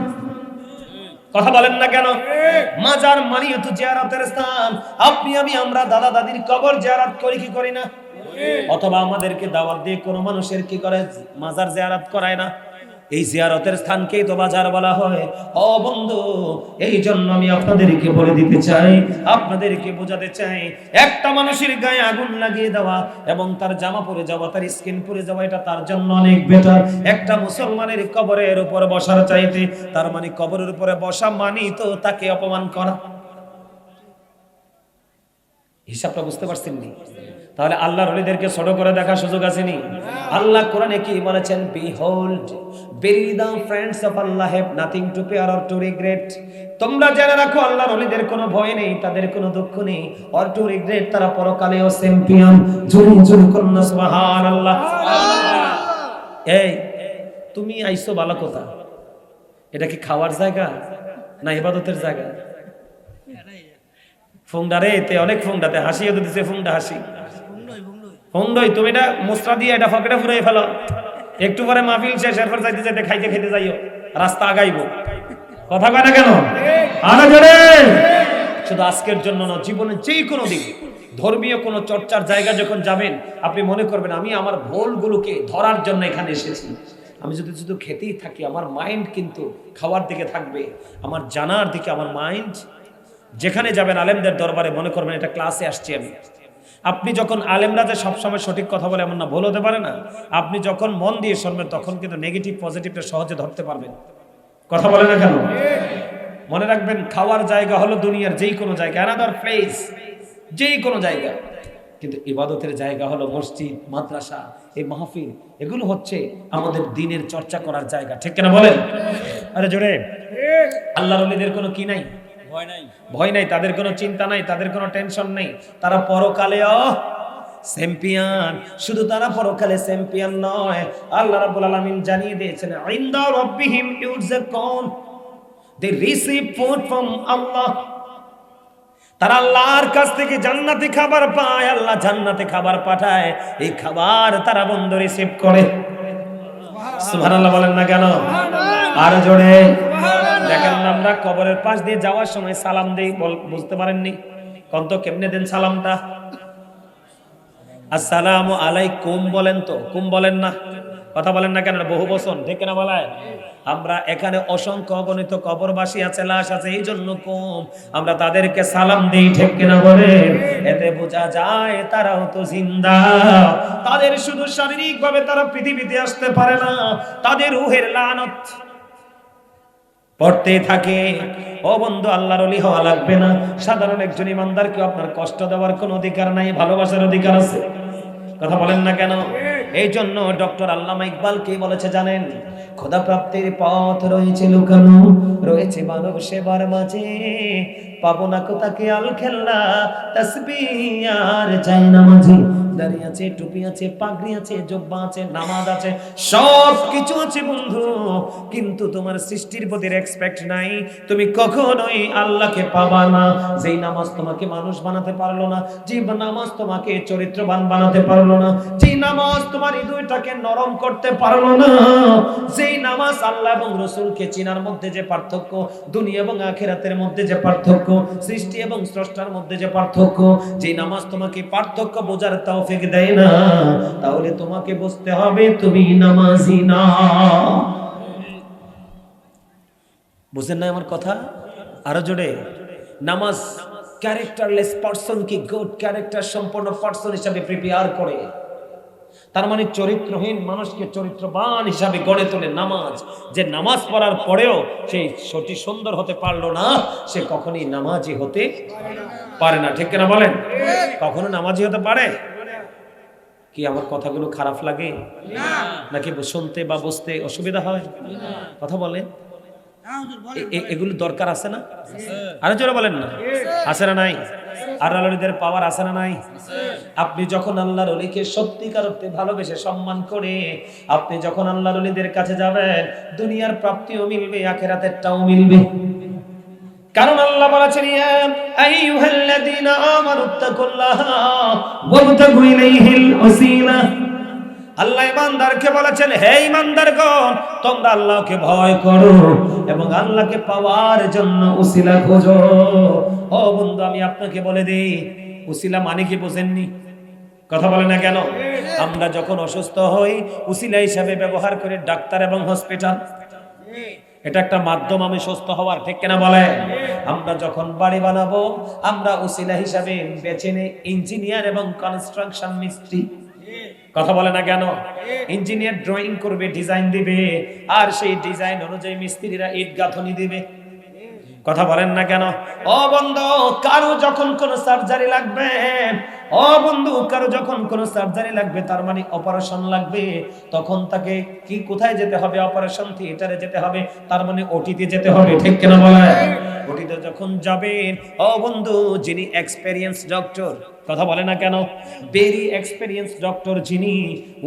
কথা বলেন না কেন? মাজার মানি তো জিয়ারতের স্থান। আপনি আমি আমরা দাদা দাদির কবর জিয়ারত করি কি করি না? অথবা আমাদেরকে দাওয়াত দিয়ে কোনো মানুষের কি করে মাজার জিয়ারত করায় না? এই জিয়ারতের স্থানকেই তো বাজার বলা হয়। ও বন্ধু, এই জন্য আমি আপনাদেরকে বলে দিতে চাই, আপনাদেরকে বোঝাতে চাই, একটা মানুষের গায়ে আগুন লাগিয়ে দেওয়া এবং তার জামা পরে যাওয়া, তার স্কিন পরে যাওয়া, এটা তার জন্য অনেক বেটার একটা মুসলমানের কবরের উপর বসার চাইতে। তার মানে কবরের উপরে বসা মানি তো তাকে অপমান করা। হিসাবটা বুঝতে পারছেন নি? তাহলে আল্লাহর ওলিদেরকে ছোট করে দেখার সুযোগ আসেনি? আল্লাহ কোরআনে কি বলেছেন? Behold bury the friends of Allah have nothing to fear or to regret. তোমরা জেনে রাখো আল্লাহর ওলিদের কোনো ভয় নেই, তাদের কোনো দুঃখ নেই, or to regret, তারা পরকালেও চ্যাম্পিয়ন। জোরে জোরে করুন সুবহানাল্লাহ। এই তুমি আইছো ভালো কথা, এটা কি খাওয়ার জায়গা না ইবাদতের জায়গা? ফুংডারে এতে অনেক ফুংডাতে হাসিও দিতেছে, ফুংডা হাসি ফুংডই। তুমি এটা মুসরা দিয়ে এটা ফকেটে ফুরাই ফেলো, একটু পরে মাহফিল শেষ, এরপর যাইতে যাইতে খাইতে খেতে যাইও, রাস্তা আগাইবো। কথা কয় না কেন? আরো জোরে। শুধু আজকের জন্য না, জীবনের যেই কোনো দিকে ধর্মীয় কোনো চর্চার জায়গা যখন যাবেন, আপনি মনে করবেন আমি আমার ভুলগুলোকে ধরার জন্য এখানে এসেছি। আমি যদি শুধু খেতেই থাকি, আমার মাইন্ড কিন্তু খাওয়ার দিকে থাকবে, আমার জানার দিকে আমার মাইন্ড। যেখানে যাবেন আলেমদের দরবারে মনে করবেন এটা ক্লাসে আসছি আমি। আপনি যখন আলেমরা যে সবসময় সঠিক কথা বলে এমন না, ভুল হতে পারে না। আপনি যখন মন দিয়ে শুনবেন তখন কিন্তু নেগেটিভ পজিটিভটা সহজে ধরতে পারবেন। কথা বলে না কেন? মনে রাখবেন খাওয়ার জায়গা হলো দুনিয়ার যেই কোনো জায়গা, অ্যানাদার প্লেস, যেই কোনো জায়গা। কিন্তু ইবাদতের জায়গা হলো মসজিদ, মাদ্রাসা, এই মাহফিল, এগুলো হচ্ছে আমাদের দ্বীনের চর্চা করার জায়গা। ঠিক কিনা বলেন? আরে জোরে। আল্লাহর ওলিদের কোনো কি নাই? ভয় নাই, তাদের কোনো চিন্তা নাই, তাদের কোনো টেনশন নেই। তারা পরকালেও চ্যাম্পিয়ন। শুধু তারা পরকালে চ্যাম্পিয়ন নয়, আল্লাহ রাব্বুল আলামিন জানিয়ে দিয়েছেন ইনদা রাব্বিহিম ইউরযাকুন, দে রিসিভ ফুড ফ্রম আল্লাহ। তারা আল্লাহর কাছ থেকে জান্নাতি খাবার পায়, আল্লাহ জান্নাতে খাবার পাঠায়, এই খাবার তারা বন্ধ রিসিভ করে। সুবহানাল্লাহ বলেন না কেন? আর জোরে। দেখেন আমরা কবরের পাশ দিয়ে যাওয়ার সময় সালাম দেই, বুঝতে পারেননি? কত কেমনে দেন সালামটা? আসসালামু আলাইকুম বলেন তো, কুম বলেন না? কথা বলেন না কেন? বহু বচন, ঠিক কিনা বলেন? আমরা এখানে অসংখ্য অগণিত কবরবাসী আছে, লাশ আছে, এই জন্য কম আমরা তাদেরকে সালাম দিই, ঠিক কিনা বলেন? এতে বোঝা যায় তারাও তো জিন্দা। তাদের শুধু শারীরিক ভাবে তারা পৃথিবীতে আসতে পারে না, তাদের রূহের লানত পড়তে থাকে। ও বন্ধু, আল্লাহর ওলি হওয়া লাগবে না, সাধারণ একজন ইমানদারকে আপনার কষ্ট দেওয়ার কোনো অধিকার নাই, ভালোবাসার অধিকার আছে। কথা বলেন না কেন? এই জন্য ডক্টর আল্লামা ইকবাল কি বলেছে জানেন? খোদা প্রাপ্তির পথ রয়েছে লুকানো, রয়েছে মানব সেবার মাঝে, পাবো না কোথাকে আল খেলনা, তাসবিহ আর চাই না মাঝে। দাঁড়িয়ে আছে, টুপি আছে, পাগড়ি আছে, জুব্বা আছে, নামাজ আছে, সব কিছু আছে বন্ধু, কিন্তু তোমার সৃষ্টির প্রতি রেসপেক্ট নাই। তুমি কখনোই আল্লাহকে পাবা না। যেই নামাজ তোমাকে মানুষ বানাতে পারলো না, যে নামাজ তোমাকে চরিত্রবান বানাতে পারলো না, যে নামাজ তোমার হৃদয়টাকে নরম করতে পারলো না, যেই নামাজ আল্লাহ এবং রাসূলকে চিনার মধ্যে যে পার্থক্য, দুনিয়া এবং আখিরাতের মধ্যে যে পার্থক্য, সৃষ্টি এবং স্রষ্টার মধ্যে যে পার্থক্য, যে নামাজ তোমাকে পার্থক্য বোঝার তৌফিক দেয় না, তাহলে তোমাকে বুঝতে হবে তুমি নামাজি না। বুঝেন না আমার কথা? আরো জোরে। নামাজ ক্যারেক্টারলেস পারসন কি গুড ক্যারেক্টার সম্পন্ন পারসন হিসাবে প্রিপেয়ার করে। তার মানে চরিত্রহীন মানুষকে চরিত্রবান হিসাবে গড়ে তোলে নামাজ। যে নামাজ পড়ার পরেও সেই সঠিক সুন্দর হতে পারলো না, সে কখনোই নামাজি হতে পারে না, ঠিক কিনা বলেন? কখনো নামাজি হতে পারে? কি আমার কথাগুলো খারাপ লাগে নাকি শুনতে বা বুঝতে অসুবিধা হয়? কথা বলেন, এগুলো দরকার আছে না? আরো জোরে বলেন না, আছে না নাই? আল্লাহর ওলিদের পাওয়ার আছে না নাই? আপনি যখন আল্লাহর ওলিকে সত্যিকার অর্থে ভালোবেসে সম্মান করে আপনি যখন আল্লাহর ওলিদের কাছে যাবেন, দুনিয়ার প্রাপ্তিও মিলবে, আখিরাতেরটাও মিলবে। কারণ আল্লাহ বলেছেন, ইয়া আইয়ুহাল্লাযীনা আমানুত্তাকুল্লাহা ওয়াবতাগু ইলাইহিল ওয়াসিলা। আল্লাহ ইমানদারকে বলেছেন, হে ইমানদারগণ, তোমরা আল্লাহকে ভয় করো এবং আল্লাহকে পাওয়ার জন্য উসিলা খোঁজো। ও বন্ধু, আমি আপনাকে বলে দেই, উসিলা মানে কি বোঝেননি? কথা বলে না কেন? আমরা যখন অসুস্থ হই, উসিলা হিসাবে ব্যবহার করে ডাক্তার এবং হসপিটাল। এটা একটা মাধ্যম আমি সুস্থ হওয়ার, ঠিক কিনা বলে? আমরা যখন বাড়ি বানাবো, আমরা উসিলা হিসাবে বেছে নেই ইঞ্জিনিয়ার এবং কনস্ট্রাকশন মিস্ত্রি। কথা বলে না কেন? ইঞ্জিনিয়ার ড্রয়িং করবে, ডিজাইন দিবে, আর সেই ডিজাইন অনুযায়ী মিস্ত্রিরা ইট গাঁথনি দিবে। কথা বলেন না কেন? ও বন্ধু, কারো যখন কোনো সার্জারি লাগবে, ও বন্ধু, কারো যখন কোনো সার্জারি লাগবে, তার মানে অপারেশন লাগবে, তখন তাকে কি কোথায় যেতে হবে? অপারেশন থিয়েটারে যেতে হবে, তার মানে ওটিতে যেতে হবে, ঠিক কিনা বলে? ওটিতে যখন যাবেন, ও বন্ধু, যিনি এক্সপেরিয়েন্স ডক্টর, কথা বলে না কেন, ভেরি এক্সপেরিয়েন্স ডক্টর যিনি,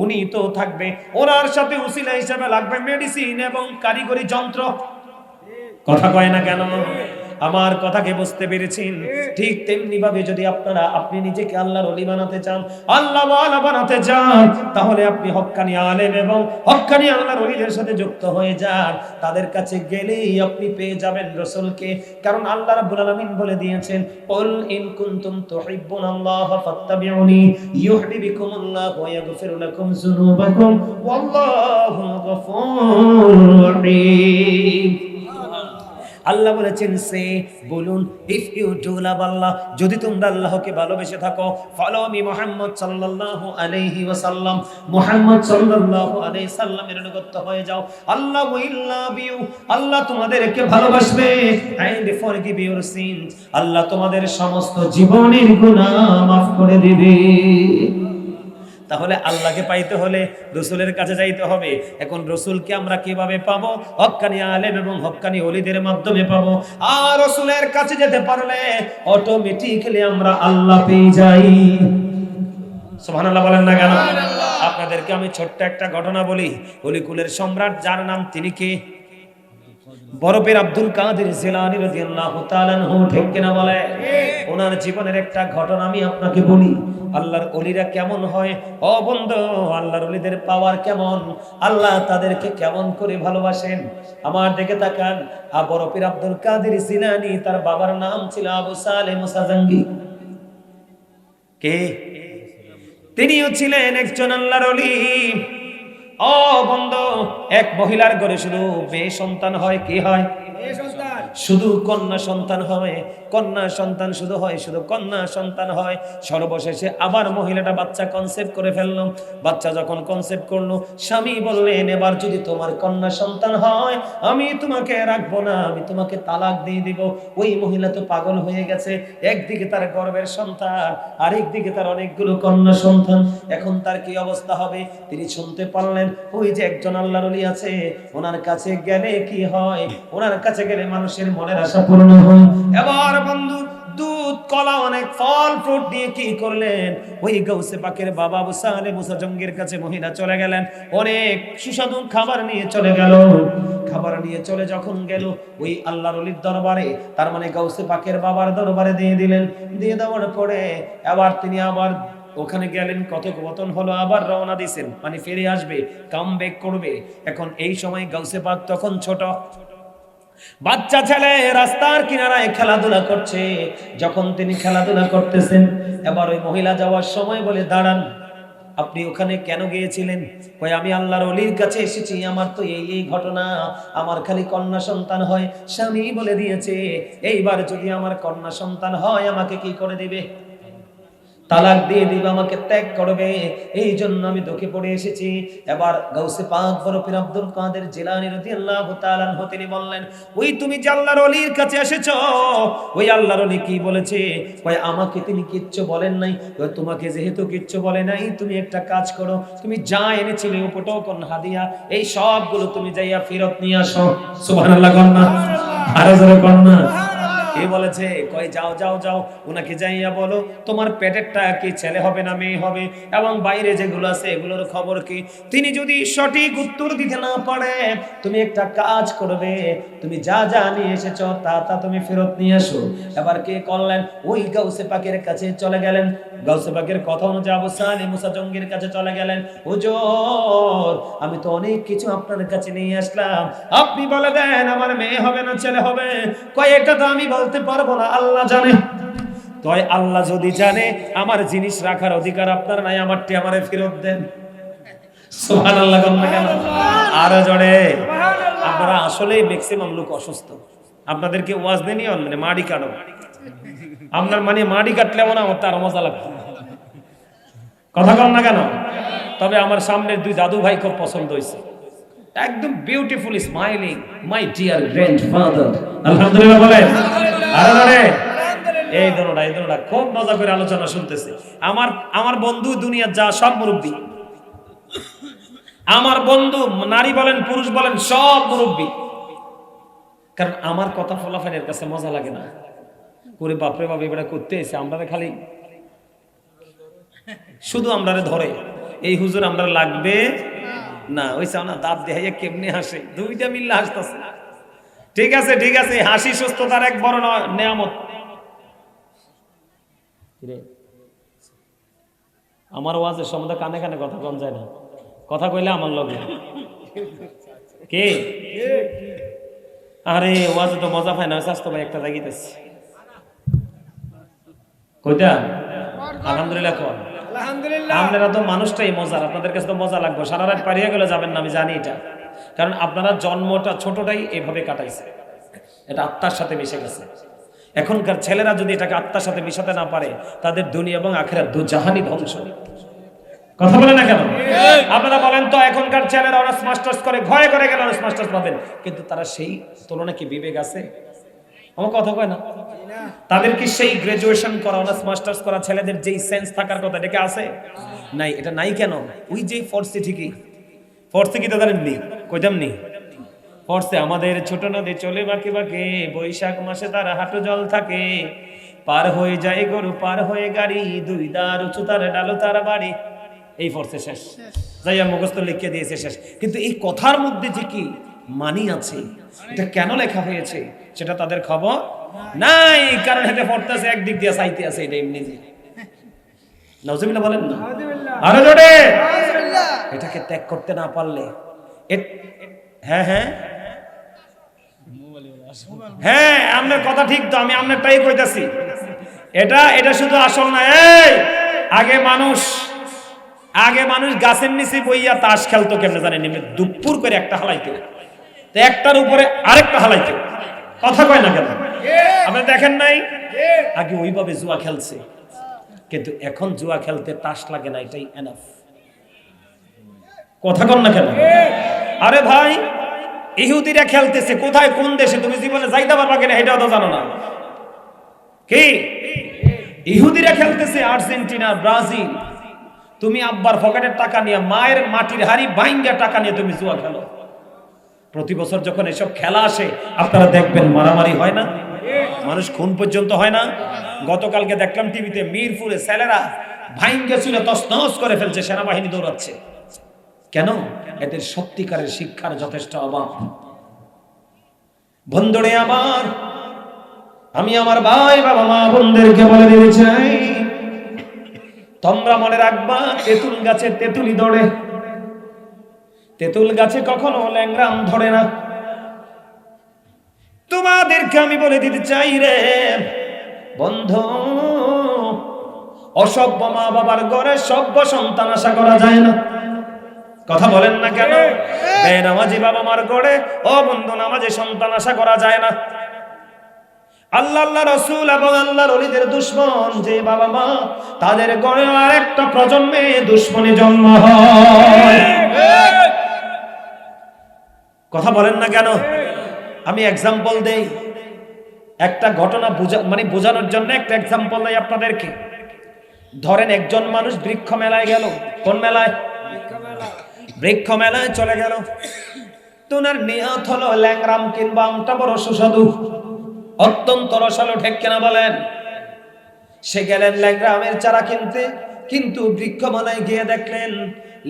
উনি তো থাকবে, ওনার সাথে উসিলা হিসেবে লাগবে মেডিসিন এবং কারিগরি যন্ত্র। কথা কয় না কেন? আমার কথাকে বুঝতে পেরেছেন? ঠিক তেমনি ভাবে যদি আপনি নিজেকে আল্লাহর ওলি বানাতে চান, আল্লাহ ওয়ালা বানাতে চান, তাহলে আপনি হক্কানি আলেম এবং হক্কানি আল্লাহর ওলিদের সাথে যুক্ত হয়ে যান। তাদের কাছে গেলেই আপনি পেয়ে যাবেন রাসূলকে। কারণ আল্লাহ রাব্বুল আলামিন বলে দিয়েছেন, কুল ইন কুনতুম তুহিব্বুনাল্লাহ ফাত্তাবিউনি ইউহিব্বুকুমুল্লাহু ওয়া ইয়াগফির লাকুম যুনুবাকুম ওয়াল্লাহু গফুরুর রহিম। আল্লাহ বলেছেন, সে বলুন, ইফ ইউ ডু লাভ আল্লাহ, যদি তোমরা আল্লাহকে ভালোবেসে থাকো, ফলো মি মুহাম্মদ সাল্লাল্লাহু আলাইহি ওয়াসাল্লাম, মুহাম্মদ সাল্লাল্লাহু আলাইহি সাল্লামের অনুগত হয়ে যাও, আল্লাহ উইল লাভ ইউ, আল্লাহ তোমাদেরকে ভালোবাসবে, এন্ড ফরগিভ ইউর সিনস, আল্লাহ তোমাদের সমস্ত জীবনের গুনাহ মাফ করে দিবে। তাহলে আল্লাহকে পাইতে হলে রাসূলের কাছে যাইতে হবে। এখন রাসূলকে আমরা কিভাবে পাবো? হক্কানি আলেম এবং হক্কানি ওলিদের মাধ্যমে পাবো। আর রাসূলের কাছে যেতে পারলে অটোমেটিক্যালি আমরা আল্লাহ পেয়ে যাই। সুবহানাল্লাহ বলেন না কেন? আপনাদেরকে আমি ছোট্ট একটা ঘটনা বলি। অলিকুলের সম্রাট যার নাম, তিনি কে? বরফের আব্দুল কাদের জিলানী রাদিয়াল্লাহু তাআলা আনহু, ঠিক কিনা বলে? ওনার জীবনের একটা ঘটনা আমি আপনাকে বলি। আল্লাহর ওলিরা কেমন হয়? ও বন্ধু, আল্লাহর ওলিদের পাওয়ার কেমন, আল্লাহ তাদেরকে কেমন করে ভালোবাসেন, আমার দিকে তাকান। বরফের আব্দুল কাদের জিলানী, তার বাবার নাম ছিল আবু সালেহ মুসাজাঙ্গি। কে? তিনিও ছিলেন একজন আল্লাহর ওলি। ও বন্ধু, এক মহিলার ঘরে শুধু মেয়ে সন্তান হয়, কি হয়? শুধু কন্যা সন্তান হয়, কন্যা সন্তান শুধু হয়, শুধু কন্যা সন্তান হয়। সর্বশেষে আবার মহিলাটা বাচ্চা কনসেপ্ট করে ফেললো। বাচ্চা যখন কনসেপ্ট করলো, স্বামী বললেন এবার যদি তোমার কন্যা সন্তান হয় আমি তোমাকে রাখবো না, আমি তোমাকে তালাক দিয়ে দিব। ওই মহিলা তো পাগল হয়ে গেছে, একদিকে তার গর্ভের সন্তান, আরেকদিকে তার অনেকগুলো কন্যা সন্তান। এখন তার কি অবস্থা হবে? তিনি শুনতে পারলেন ওই যে একজন আল্লাহর ওলি আছে, ওনার কাছে গেলে কি হয়, ওনার কাছে গেলে মানুষের মনের আশা পূর্ণ হয়। এবার বন্ধু দুধ কলা অনেক ফল ফ্রুট দিয়ে কি করলেন, ওই গাউসে পাকের বাবা আবু সালেহ মুসা জঙ্গির কাছে মহিলা চলে গেলেন, অনেক সুস্বাদু খাবার নিয়ে চলে গেল। খাবার নিয়ে চলে যখন গেল ওই আল্লাহর ওলির দরবারে, তার মানে গাউসে পাকের বাবার দরবারে দিয়ে দিলেন। দিয়ে দেওয়ার পরে আবার তিনি আবার ওখানে গেলেন, কথোপকথন হলো, আবার রওনা দিয়েছেন, মানে ফিরে আসবে, কাম ব্যাক করবে। এখন এই সময় গাউসে পাক তখন ছোট বাচ্চা ছেলে রাস্তার কিনারায় খেলাধুলা করছে। যখন তিনি খেলাধুলা করতেছেন, এবার ওই মহিলা যাওয়ার সময় বলে দাঁড়ান, আপনি ওখানে কেন গিয়েছিলেন? কই আমি আল্লাহর ওলির কাছে এসেছি, আমার তো এই ঘটনা, আমার খালি কন্যা সন্তান হয়, স্বামী বলে দিয়েছে এইবার যদি আমার কন্যা সন্তান হয় আমাকে কি করে দিবে? তালাক দিয়ে দিবে, আমাকে ত্যাগ করবে, এই জন্য আমি দুঃখে পড়ে এসেছি। এবার গাউসে পাক বড় পীর আব্দুল কাদের জিলানী রাদিয়াল্লাহু তাআলা আনহু তিনি বললেন, ওই তুমি যে আল্লাহর ওলির কাছে এসেছো, ওই আল্লাহর ওলি কি বলেছে? কয় আমাকে তিনি কিচ্ছু বলেন নাই। কয় তোমাকে যেহেতু কিচ্ছু বলে নাই, তুমি একটা কাজ করো, তুমি যা এনেছিলে উপটোকন হাদিয়া, এই সবগুলো তুমি যাইয়া ফেরত নিয়ে আসো। সুবহানাল্লাহ কন্যা, আরো জোরে কন্যা। এই বলেছে, কয় যাও যাও যাও, ওনাকে যাইয়া বলো তোমার পেটেরটা কি ছেলে হবে না মেয়ে হবে, এবং বাইরে যেগুলো আছে এগুলোর খবর কি। তিনি যদি সঠিক উত্তর দিতে না পারে, তুমি একটা কাজ করবে, তুমি যা যা নিয়ে এসেছো তা তুমি ফেরত নিয়ে আসো। এবার কে করলেন? ওই গাউসে পাকের কাছে চলে গেলেন। গাউসে পাকের কথা অনুযায়ী আবু সালেহ মুসা জঙ্গির কাছে চলে গেলেন। হুজুর, আমি তো অনেক কিছু আপনার কাছে নিয়ে আসলাম, আপনি বলে দেন আমার মেয়ে হবে না ছেলে হবে। কয় এটা তো আমি বলতে পারবো না, আল্লাহ জানে। কয় আল্লাহ যদি জানে, আমার জিনিস রাখার অধিকার আপনার নাই, আমারটি আমারে ফেরত দেন। সুবহানাল্লাহ কেন? আরো জোরে। আপনারা আসলেই ম্যাক্সিমাম লোক অসুস্থ, আপনাদেরকে ওয়াজ দেনি মানে মাড়ি কাটো, আপনার মানে মাড়ি কাটলে না আমার তার মজা লাগতো, কথা কম না কেন? তবে আমার সামনের দুই দাদু ভাই খুব পছন্দ হয়েছে, একদম beautiful smiling, my dear grandfather. আলহামদুলিল্লাহ বলেন। আরে এই দোনোটা খুব মজা করে আলোচনা শুনতেছে। আমার বন্ধু দুনিয়ার যা সব মুরব্বী, আমার বন্ধু নারী বলেন পুরুষ বলেন সব মুরব্বী। কারণ আমার কথা ফলাফলের কাছে মজা লাগে না, করে বাপরে বাপ এবারে করতে এসে আমরা খালি শুধু আমরা ধরে এই হুজুর আমরা লাগবে না, ওই চাও না দাঁত দেখাইয়া কেমনে হাসে, দুইটা মিললে হাসতেছে। ঠিক আছে ঠিক আছে, হাসি সুস্থতার এক বড় নেয়ামত। আমার ওয়াজের সম্বন্ধে কানে কানে কথা কম যায় না, কথা কইলে আমার লগে কে? আরে ওয়াজে তো মজা পায় না, স্বাস্থ্য ভাই একটা জাগিতেছে কইটা আলহামদুলিল্লাহ কর। আপনারা তো মানুষটাই মজার, আপনাদের কাছে তো মজা লাগবে, সারা রাত পারিয়ে গেলে যাবেন না, আমি জানি এটা। কারণ আপনারা জন্মটা ছোটটাই এইভাবে কাটাইছে, এটা আত্মার সাথে মিশে গেছে। এখনকার ছেলেরা যদি এটাকে আত্মার সাথে মিশাতে না পারে, তাদের দুনিয়া এবং আখিরাত দুজাহানই ধ্বংস। কথা বলে না কেন? আপনারা বলেন তো এখনকার ছেলেরা অনার্স মাস্টার্স করে, ঘরে ঘরে গেলে অনার্স মাস্টার্স পাবেন, কিন্তু তারা সেই তুলনায় কি বিবেক আছে? আমার কথা কয় না, তাদের কি সেই গ্রাজুয়েশন করা অনার্স মাস্টার্স করা ছেলেদের যেই সেন্স থাকার কথা এটা আছে? নাই। এটা নাই কেন? ওই যে ফোর্সে, ঠিকই ফোর্সে কি তাদের নেই, কইতাম নেই ফোর্সে। আমাদের ছোট নদী চলে বাঁকে বাঁকে, বৈশাখ মাসে তার হাঁটু জল থাকে, পার হয়ে যায় গরু পার হয়ে গাড়ি, দুই দার উঁচু তার ডালো তার বাড়ি। এই ফোর্সে শেষ, যাইয়া মুখস্থ লিখে দিয়েছে শেষ। কিন্তু এই কথার মধ্যে যে কি মানি আছে, এটা কেন লেখা হয়েছে সেটা তাদের খবর নাই। কারণ হেঁটে পড়তেছে একদিক দিয়ে চাইতে আছে, এটা এমনি যে নাউজুবিল্লাহ বলেন না, আরো জোরে। এটাকে ত্যাগ করতে না পারলে হ্যাঁ আপনার কথা ঠিক তো, আমি আপনারটাই কইতাছি। এটা শুধু আসল না। এই আগে মানুষ আগে মানুষ গাছের নিচে বইয়া তাস খেলতো কেমনে জানেন, দুপুর করে একটা হালাইতো, তো একটার উপরে আরেকটা হালাইতো। কথা কয় না কেন? আপনি দেখেন নাই? আগে ওইভাবে জুয়া খেলছে, কিন্তু এখন জুয়া খেলতে তাস লাগে না, এটাই এনাফ। কথা কন না কেন? আরে ভাই, ইহুদিরা খেলতেছে কোথায়, কোন দেশে? তুমি জীবনে যাইতে পারবা কিনা এটাও তো জানো না। কি ইহুদিরা খেলতেছে আর্জেন্টিনা, ব্রাজিল। তুমি আব্বার পকেটের টাকা নিয়ে, মায়ের মাটির হাড়ি বাইঙ্গা টাকা নিয়ে তুমি জুয়া খেলো। প্রতি বছর যখন এসব খেলা আসে আপনারা দেখবেন মারামারি হয় না, মানুষ খুন পর্যন্ত হয় না। গতকালকে দেখলাম টিভিতে মিরপুরে ছেলেরা ভাইঙ্গা চুলে তছনছ করে ফেলছে, সেনাবাহিনী দৌড়াচ্ছে। কেন? এদের সত্যিকারের শিক্ষার যথেষ্ট অভাব। বন্ধুরে আমার, আমি আমার ভাই বাবা মা বোনদেরকে বলে দিতে চাই, তোমরা মনে রাখবা তেঁতুল গাছে তেঁতুলি ধরে, তেঁতুল গাছে কখনো ল্যাংড়াম ধরে না। তোমাদেরকে আমি বলে দিতে চাই রে বন্ধু, অসভ্য মা বাবার ঘরে সভ্য সন্তান আশা করা যায় না। কথা বলেন না কেন? বেনামাজি বাবা মার ঘরে ও বন্ধু নামাজে সন্তান আশা করা যায় না। আল্লাহ আল্লাহ রাসূল এবং আল্লাহর ওলিদের দুশমন যে বাবা মা, তাদের ঘরে আরেকটা প্রজন্মে দুশমনি জন্ম হয়। কথা বলেন না কেন? আমি এক্সাম্পল দেই, একটা ঘটনা বোঝানোর জন্য একটা এক্সাম্পল দেই আপনাদেরকে। ধরেন একজন মানুষ বৃক্ষ মেলায় গেল। কোন মেলায়? বৃক্ষ মেলায় চলে গেল। তোনার নিয়ত হলো ল্যাংরাম কিংবা আমটা বড় সুস্বাদু, অত্যন্ত রসালো, ঠিক কিনা বলেন? সে গেলেন ল্যাংরামের চারা কিনতে, কিন্তু বৃক্ষ মেলায় গিয়ে দেখলেন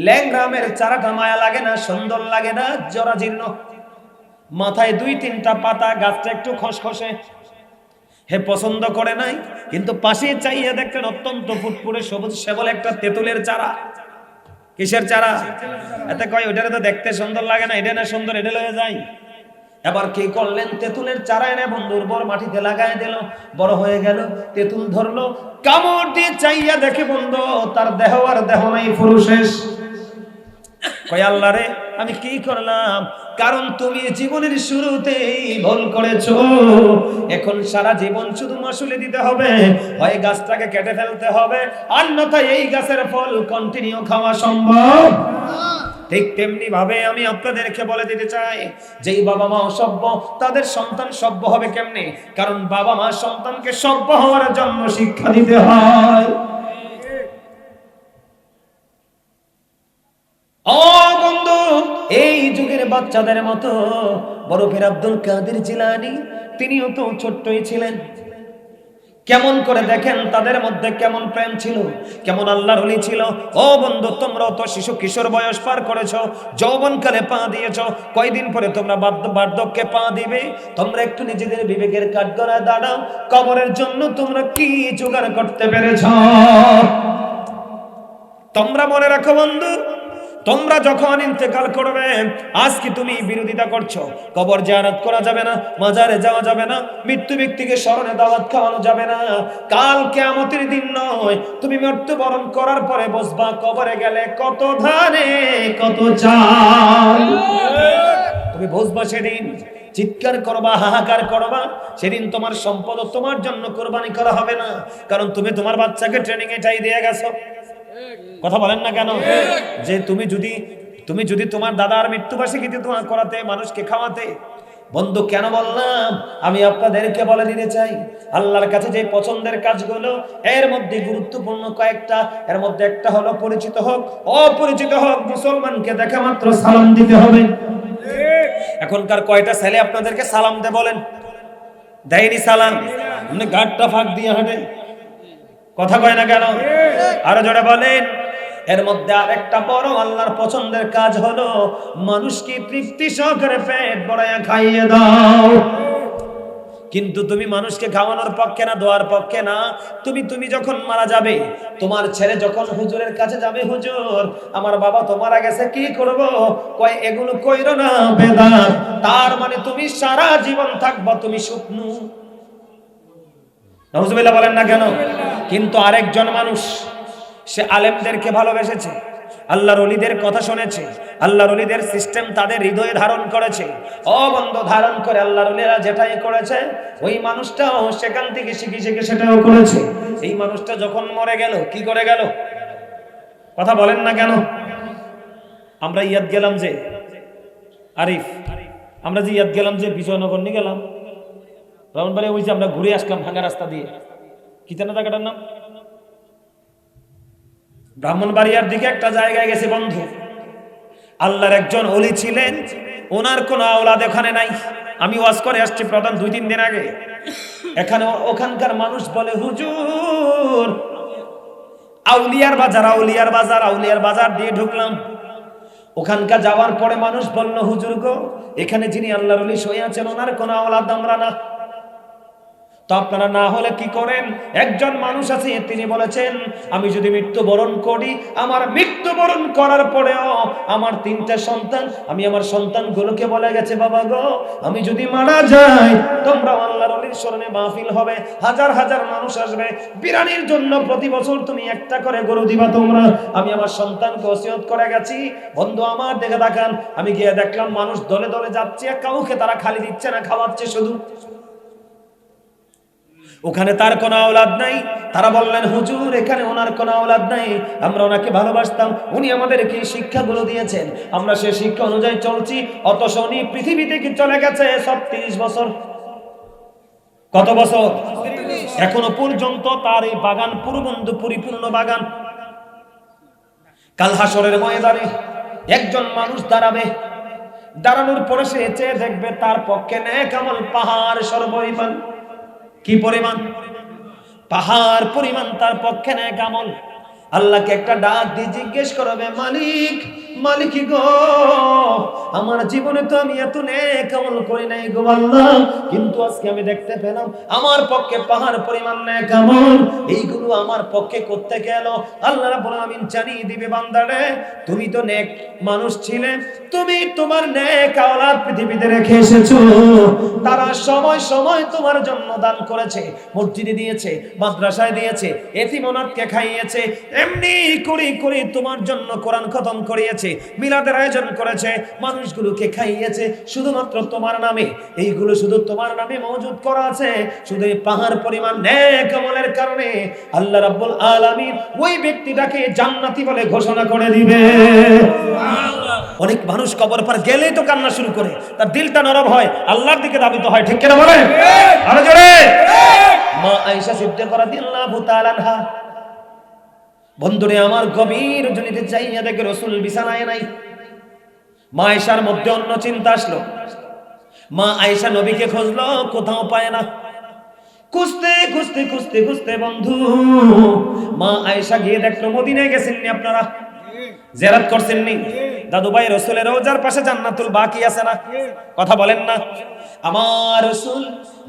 ল্যাংরামের চারাটা মায়া লাগে না, সুন্দর লাগে না, জরাজীর্ণ, মাথায় 2-3টা পাতা, গাছটা একটু খসখসে। হে পছন্দ করে নাই, কিন্তু পাশে চাইয়ে দেখলেন অত্যন্ত ফুটফুটে সবুজ শ্যামল একটা তেঁতুলের চারা। কিসের চারা? এতে কয় ওইটারে তো দেখতে সুন্দর লাগে না, এটা না সুন্দর, এটা লয়ে যায়। এবার কি করলেন? তেঁতুলের চারা এনে বন্ধুর বর মাটিতে লাগাই দিল, বড় হয়ে গেল, তেঁতুল ধরলো, কামড় দিয়ে চাইয়া দেখে বন্ধু তার দেহ আর দেহ নাই, পুরো শেষ। কয় আল্লাহ রে, আমি কি করলাম? কারণ তুমি জীবনের শুরুতেই ভুল করেছো। এখন সারা জীবন শুধু মাসুলি দিতে হবে, হয় গাছটাকে কেটে ফেলতে হবে, অন্যথায় এই গাছের ফল কন্টিনিউ খাওয়া সম্ভব। ঠিক তেমনি ভাবে আমি আপনাদেরকে বলে দিতে চাই, যেই বাবা মা অসভ্য তাদের সন্তান সভ্য হবে কেমনে? কারণ বাবা মা সন্তানকে সভ্য হওয়ার জন্য শিক্ষা দিতে হয়। ও বন্ধু, এই যুগের বাচ্চাদের মতো বরফের আব্দুল কাদের জিলানী, তিনিও তো ছোট্টই ছিলেন। কেমন করে দেখেন তাদের মধ্যে কেমন প্রেম ছিল, কেমন আল্লাহর ওলি ছিল। ও বন্ধু, তোমরাও তো শিশু কিশোর বয়স পার করেছো, যৌবনকালে পা দিয়েছো, কয়দিন পরে তোমরা বার্ধক্যে পা দিবে। তোমরা একটু নিজেদের বিবেকের কাঠগড়ায় দাঁড়াও, কবরের জন্য তোমরা কি জোগাড় করতে পেরেছো? তোমরা মনে রাখো বন্ধু, তোমরা যখন ইন্তেকাল করবে, আজকে তুমি বিরোধিতা করছো, কবর জিয়ারত করা যাবে না, মাজারে যাওয়া যাবে না, মৃত্যু ব্যক্তিকে স্মরণে দাওয়াত খাওয়ানো যাবে না। কাল কিয়ামতের দিন নয়, তুমি মৃত্যুবরণ করার পরে বসবা কবরে, গেলে কত ধানে কত চাল। তুমি বসবা সেদিন, চিৎকার করবা, হাহাকার করবা। সেদিন তোমার সম্পদ তোমার জন্য কোরবানি করা হবে না, কারণ তুমি তোমার বাচ্চাকে ট্রেনিং এটাই দিয়ে গেছো। কথা বলেন না কেন? যে তুমি যদি তোমার দাদার মৃত্যুবার্ষিকীতে তোমার করাতে, মানুষকে খাওয়াতে। বন্ধু কেন বললাম? আমি আপনাদেরকে বলে দিতে চাই, আল্লাহর কাছে যে পছন্দের কাজগুলো, এর মধ্যে গুরুত্বপূর্ণ কয়েকটা। এর মধ্যে একটা হলো পরিচিত হোক অপরিচিত হোক, মুসলমানকে দেখা মাত্র সালাম দিতে হবে। এখনকার কয়টা ছেলে আপনাদেরকে সালাম দে বলেন? দেয়নি সালাম, এমনি গাড়টা ফাঁক দিয়ে হাঁটে। কথা কয় না কেন? আরো জোরে বলেন। এর মধ্যে আরেকটা বড় আল্লাহর পছন্দের কাজ হলো মানুষকে তৃপ্তি সহকারে পেট ভরায়া খাইয়ে দাও। কিন্তু তুমি মানুষকে খাওয়ানোর পক্ষে না, দোয়ার পক্ষে না। তুমি যখন মারা যাবে, তোমার ছেলে যখন হুজুরের কাছে যাবে, হুজুর আমার বাবা তো মারা গেছে, কি করব? কয় এগুলো কইরো না, বেদাত। তার মানে তুমি সারা জীবন থাকবা তুমি শুকনো। নাউজুবিল্লাহ বলেন না কেন? কিন্তু আরেকজন মানুষ, সে আলেমদেরকে ভালোবেসেছে, আল্লাহর ওলিদের কথা শুনেছে, আল্লাহর ওলিদের সিস্টেম তাদের হৃদয়ে ধারণ করেছে। বন্ধু, ধারণ করে আল্লাহর ওলিরা যেটাই করেছে ওই মানুষটাও সেখান থেকে শিখে শিখে সেটাও করেছে। এই মানুষটা যখন মরে গেল, কি করে গেল? কথা বলেন না কেন? আমরা ইয়াদ গেলাম যে আরিফ, আমরা যে ইয়াদ গেলাম যে বিজয়নগর নিয়ে গেলাম, ব্রাহ্মণবাড়িয়া ওই যে আমরা ঘুরে আসলাম ভাঙা রাস্তা দিয়ে, কি জানা জায়গাটার নাম? ব্রাহ্মণবাড়িয়ার দিকে একটা জায়গায় গেছে বন্ধু। আল্লাহর একজন ওলি ছিলেন, ওনার কোন আওলাদ এখানে নাই। আমি ওয়াজ করে আসছি প্রধান 2-3 দিন আগে। এখানে ওখানকার মানুষ বলে, হুজুর আউলিয়ার বাজার, আউলিয়ার বাজার, আউলিয়ার বাজার দিয়ে ঢুকলাম। ওখানকার যাওয়ার পরে মানুষ বলল, হুজুর গো, এখানে যিনি আল্লাহর ওলি শুয়ে আছেন ওনার কোন আওলাদ আমরা না। তো আপনারা না হলে কি করেন? একজন মানুষ আছে, তিনি বলেছেন আমি যদি মৃত্যুবরণ করি, আমার মৃত্যুবরণ করার পরেও আমার 3টা সন্তান, আমি আমার সন্তানগুলোকে বলে গেছে, বাবা গো, আমি যদি মারা যাই তোমরা আল্লাহর ওলির স্মরণে মাহফিল হবে, হাজার হাজার মানুষ আসবে, বিরানির জন্য প্রতি বছর তুমি একটা করে গরু দিবা তোমরা। আমি আমার সন্তানকে ওসিয়ত করে গেছি। বন্ধু আমার দিকে তাকান, আমি গিয়ে দেখলাম মানুষ দলে দলে যাচ্ছে, কাউকে তারা খালি দিচ্ছে না, খাওয়াচ্ছে শুধু। ওখানে তার কোনো আওলাদ নাই। তারা বললেন, হুজুর এখানে ওনার কোনো আওলাদ নাই, আমরা ওনাকে ভালোবাসতাম, উনি আমাদেরকে শিক্ষাগুলো দিয়েছেন, আমরা সেই শিক্ষা অনুযায়ী চলছি। অথচ উনি পৃথিবী থেকে চলে গেছে সব 30 বছর। কত বছর? এখনো পর্যন্ত তার এই বাগান পুরবন্ধু পরিপূর্ণ বাগান। কাল হাসরের ময়দানে একজন মানুষ দাঁড়াবে, দাঁড়ানোর পরে সে চেয়ে দেখবে তার পক্ষে নেক আমল পাহাড় সর্বপরিমাণ। কি পরিমাণ? পাহাড় পরিমাণ তার পক্ষে নেক আমল। আল্লাহকে একটা ডাক দিয়ে জিজ্ঞেস করবে, মালিক, মালিক গো, আমার জীবনে তো আমি এত নেক আমল করি নাই গো আল্লাহ, কিন্তু আজকে আমি দেখতে পেলাম আমার পক্ষে পাহাড় পরিমাণ নেক আমল, এইগুলো আমার পক্ষে করতে গেল। আল্লাহ রাব্বুল আলামিন জানিয়ে দিবে, বান্দারে তুমি তো নেক মানুষ ছিলে, তুমি তোমার নেক আওলাদ পৃথিবীতে রেখে এসেছো, তারা সময় সময় তোমার জন্য দান করেছে, মসজিদে দিয়েছে, মাদ্রাসায় দিয়েছে, এতিম অনাথকে খাইয়েছে, এমনি করে করে তোমার জন্য কোরআন খতম করিয়েছে, মিলাদের আয়োজন করেছে, মানুষগুলোকে খাইয়েছে শুধুমাত্র তোমার নামে। এইগুলো শুধু তোমার নামে মওজুদ করা আছে। শুধু এই পাহাড় পরিমাণ নেক আমলের কারণে আল্লাহ রাব্বুল আলামিন ওই ব্যক্তিটাকে জান্নাতি বলে ঘোষণা করে দিবে। অনেক মানুষ কবর পার গেলেই তো কান্না শুরু করে, তার দিলটা নরম হয়, আল্লাহর দিকে ধাবিত হয়। ঠিক কিনা বলেন? আরো জোরে। মা আয়েশা সিদ্দিকা রাদিয়াল্লাহু তাআলা আনহা, বন্ধুরে আমার, গভীর রজনীতে চাইয়া দেখে রাসূল বিছানায় নাই। মা আয়েশার মধ্যে অন্য চিন্তা আসলো। মা আয়েশা নবীকে খুঁজলো, কোথাও পায় না। খুঁজতে খুঁজতে খুঁজতে খুঁজতে বন্ধু মা আয়েশা গিয়ে দেখলো, মদিনায় গেছেন নি আপনারা? জিয়ারত করছেন নি? দাদু ভাই রাসূলের রওজার পাশে জান্নাতুল বাকি আছে না? কথা বলেন না। আমার রাসূল,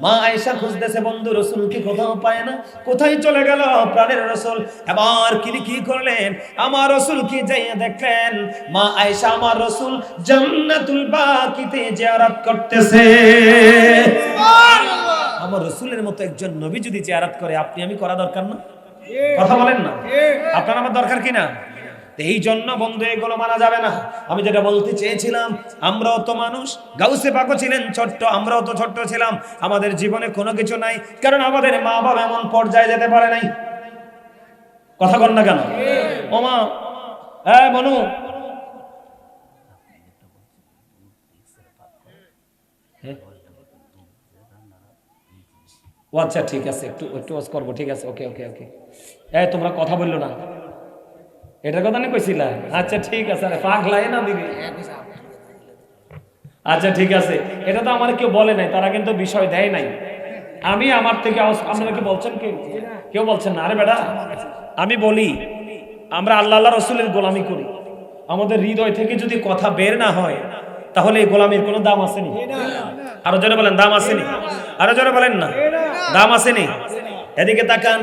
মা আয়েশা খুঁজতেছে বন্ধু, রাসূলকে কোথাও পায় না, কোথায় চলে গেল প্রাণের রাসূল? এবার কি করলেন? আমার রাসূল কি যাইয়া দেখলেন মা আয়েশা আমার রাসূল জান্নাতুল বাকিতে জিয়ারত করতেছে। সুবহানাল্লাহ। আমার রাসূলের মতো একজন নবী যদি জিয়ারত করে, আপনি আমি করা দরকার না? কথা বলেন না। আপনার আমার দরকার কি না? এই জন্য বন্ধু এগুলো মানা যাবে না। আমি যেটা বলতে চেয়েছিলাম, আমরাও তো মানুষ, গাউসে পাকও ছিলেন ছোট্ট, আমরাও তো ছোট্ট ছিলাম, আমাদের জীবনে কোনো কিছু নাই, কারণ আমাদের মা বাবা এমন পর্যায়ে যেতে পারে নাই। কথা বল না কেন? ও মা, হ্যাঁ মনু, ও আচ্ছা ঠিক আছে, একটু ওয়াজ করবো, ঠিক আছে, ওকে ওকে ওকে। এই তোমরা কথা বললো না, এটার কথা নিয়ে কইছিলা? আচ্ছা ঠিক আছে, আরে পাগলাই না দিবি। আচ্ছা ঠিক আছে, এটা তো আমার কেউ বলে নাই, তারা কিন্তু বিষয় দেয় নাই। আমি আমার থেকে, আপনারা কি বলছেন? কেউ বলছেন না? আরে বেটা, আমি বলি, আমরা আল্লাহ রাসূলের গোলামি করি, আমাদের হৃদয় থেকে যদি কথা বের না হয়, তাহলে এই গোলামির কোনো দাম আসেনি। আরো জোরে বলেন, দাম আসেনি? আরো জোরে বলেন না, দাম আসেনি? এদিকে তাকান,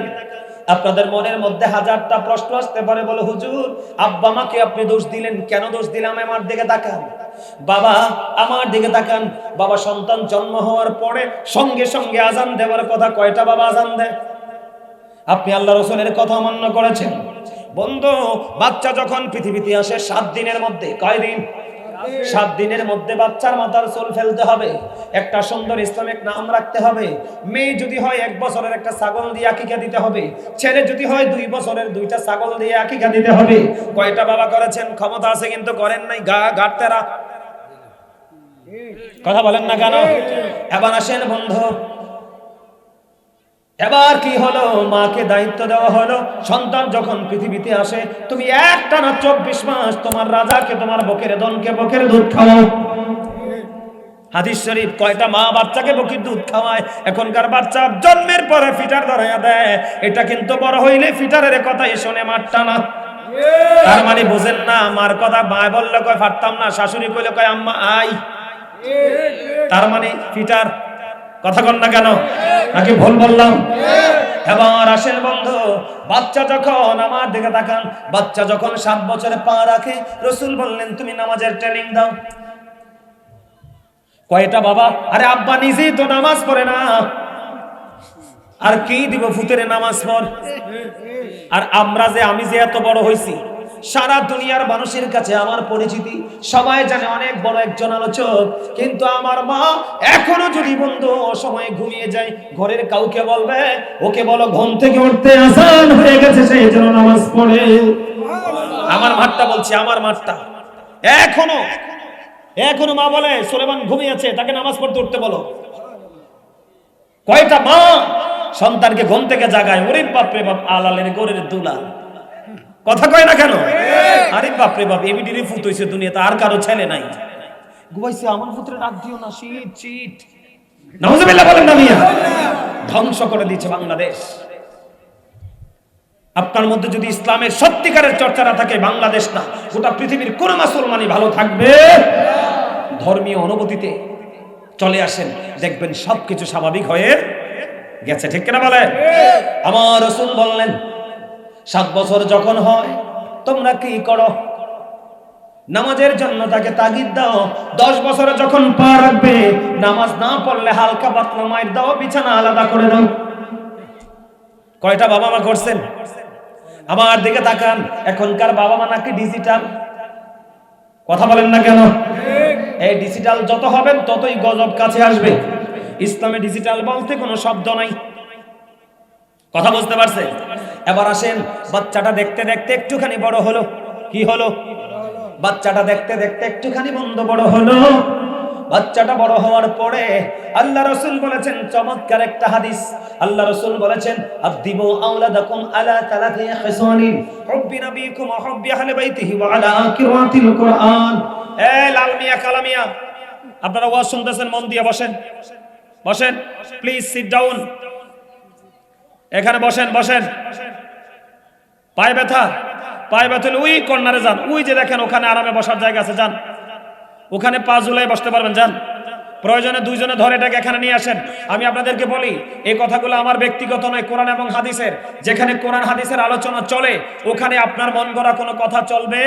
আপনাদের মনের মধ্যে হাজারটা প্রশ্ন আসতে পারে। বলে, হুজুর আব্বা মাকে আপনি দোষ দিলেন কেন? দোষ দিলাম? আমার দিকে তাকান, বাবা আমার দিকে তাকান। বাবা সন্তান জন্ম হওয়ার পরে সঙ্গে সঙ্গে আজান দেওয়ার কথা, কয়টা বাবা আজান দেয়? আপনি আল্লাহ রাসূলের কথা অমান্য করেছেন, বন্ধু, বাচ্চা যখন পৃথিবীতে আসে 7 দিনের মধ্যে, কয় দিন? 7 দিনের মধ্যে বাচ্চার মাথার চুল ফেলতে হবে, একটা সুন্দর ইসলামিক নাম রাখতে হবে। মেয়ে যদি হয় 1 বছরের একটা ছাগল দিয়ে আকিকা দিতে হবে, ছেলে যদি হয় 2 বছরের 2টা ছাগল দিয়ে আকিকা দিতে হবে। কয়টা বাবা করেছেন? ক্ষমতা আছে কিন্তু করেন নাই, গাড়তেরা। কথা বলেন না কেন? এবার আসেন বন্ধু, এবার কি হলো? মাকে দায়িত্ব দেওয়া হলো, সন্তান যখন পৃথিবীতে আসে তুমি একটানা 24 মাস তোমার রাজাকে, তোমার বকের দনকে বকের দুধ খাওয়াও। হাদিস শরীফ, কয়টা মা বাচ্চাকে বকের দুধ খাওয়ায়? এখনকার বাচ্চা জন্মের পরে ফিটার ধরাইয়া দেয়, এটা কিন্তু বড় হইলে ফিটারের কথাই শোনে, মারটা না। তার মানে বুঝেন না, মার কথা মায় বললে কয় পারতাম না, শাশুড়ি কইলে কয় আম্মা আই, তার মানে ফিটার। কথা কন না কেন? নাকি ভুল বললাম? এবার আসেন বন্ধু, বাচ্চা যখন, আমার দিকে তাকান, বাচ্চা যখন 7 বছরে পা রাখে, রাসূল বললেন তুমি নামাজের ট্রেনিং দাও। কয়টা বাবা, আরে আব্বা নিজেই তো নামাজ পড়ে না, আর কি দিব ফুতেরে নামাজ পড়। আর আমি যে এত বড় হইছি, সারা দুনিয়ার মানুষের কাছে আমার পরিচিতি, সবাই জানে অনেক বড় একজন আলোচক, কিন্তু আমার মা এখনো যদি বন্ধু অসময়ে ঘুমিয়ে যায়, ঘরের কাউকে বলবে ওকে বলো ঘুম থেকে উঠতে আযান হয়ে গেছে, সেই জন্য নামাজ পড়ে। আমার মাঠটা বলছি, আমার মাঠটা এখনো মা বলে সুলেমান ঘুমিয়েছে, তাকে নামাজ পড়তে উঠতে বলো। কয়টা মা সন্তানকে ঘুম থেকে জাগায়, ওরে বাপ রে বাপ, আলালের গোরের দুলা। কথা কয় না কেন? আরে বাপ রে বাপ, এবিডিরে ফুট হইছে দুনিয়াতে, আর কারো ছেলে নাই, ঘুমাইছে, আমার পুত্রের রাত দিও না, শীত শীত। নাউজুবিল্লাহ বলেন না মিয়া? ধ্বংস করে দিচ্ছে বাংলাদেশ। আপনার মধ্যে যদি ইসলামের সত্যিকারের চর্চা না থাকে, বাংলাদেশ না গোটা পৃথিবীর কোন মুসলমানই ভালো থাকবে। ধর্মীয় অনুভূতিতে চলে আসেন, দেখবেন সবকিছু স্বাভাবিক হয়ে গেছে। ঠিক কিনা বলেন? আমার রাসূল বললেন 7 বছর যখন হয় তোমরা কি করো? নামাজের জন্য তাকে তাগিদ দাও। 10 বছরে যখন পা রাখবে, নামাজ না পড়লে হালকা পাতলা মাইর দাও, বিছানা আলাদা করে দাও। কয়টা বাবা মা করছেন? আমার দিকে তাকান, এখনকার বাবা মা নাকি ডিজিটাল। কথা বলেন না কেন? এই ডিজিটাল যত হবেন ততই গজব কাছে আসবে। ইসলামে ডিজিটাল বলতে কোনো শব্দ নাই। কথা বুঝতে পারছেন? এবার আসেন, বাচ্চাটা দেখতে দেখতে একটুখানি বড় হলো। কি হলো? বাচ্চাটা দেখতে দেখতে একটুখানি বড় হলো। বাচ্চাটা বড় হওয়ার পরে আল্লাহ রাসূল বলেছেন চমৎকার একটা হাদিস। আল্লাহ রাসূল বলেছেন আদিবু আওলাদাকুম আলা তালাতি হিসানিন হুব্বি নবিকুম ওয়া হুব্বি আহলি বাইতিহি ওয়া আলা কিরাতিল কুরআন। এ লাল মিয়া, কালা মিয়া, আপনারা ওয়াজ শুনতেছেন, মন দিয়ে বসেন, বসেন প্লিজ, সিট ডাউন। এখানে বসেন, বসেন। পায়ে ব্যথা হলে ওই কর্নারে যান, ওই যে দেখেন ওখানে আরামে বসার জায়গা আছে, যান ওখানে পা ঝুলাই বসতে পারবেন, যান। প্রয়োজনে 2 জনে ধরে এটাকে এখানে নিয়ে আসেন। আমি আপনাদেরকে বলি, এই কথাগুলো আমার ব্যক্তিগত নয়, কোরআন এবং হাদিসের। যেখানে কোরআন হাদিসের আলোচনা চলে, ওখানে আপনার মন গড়া কোনো কথা চলবে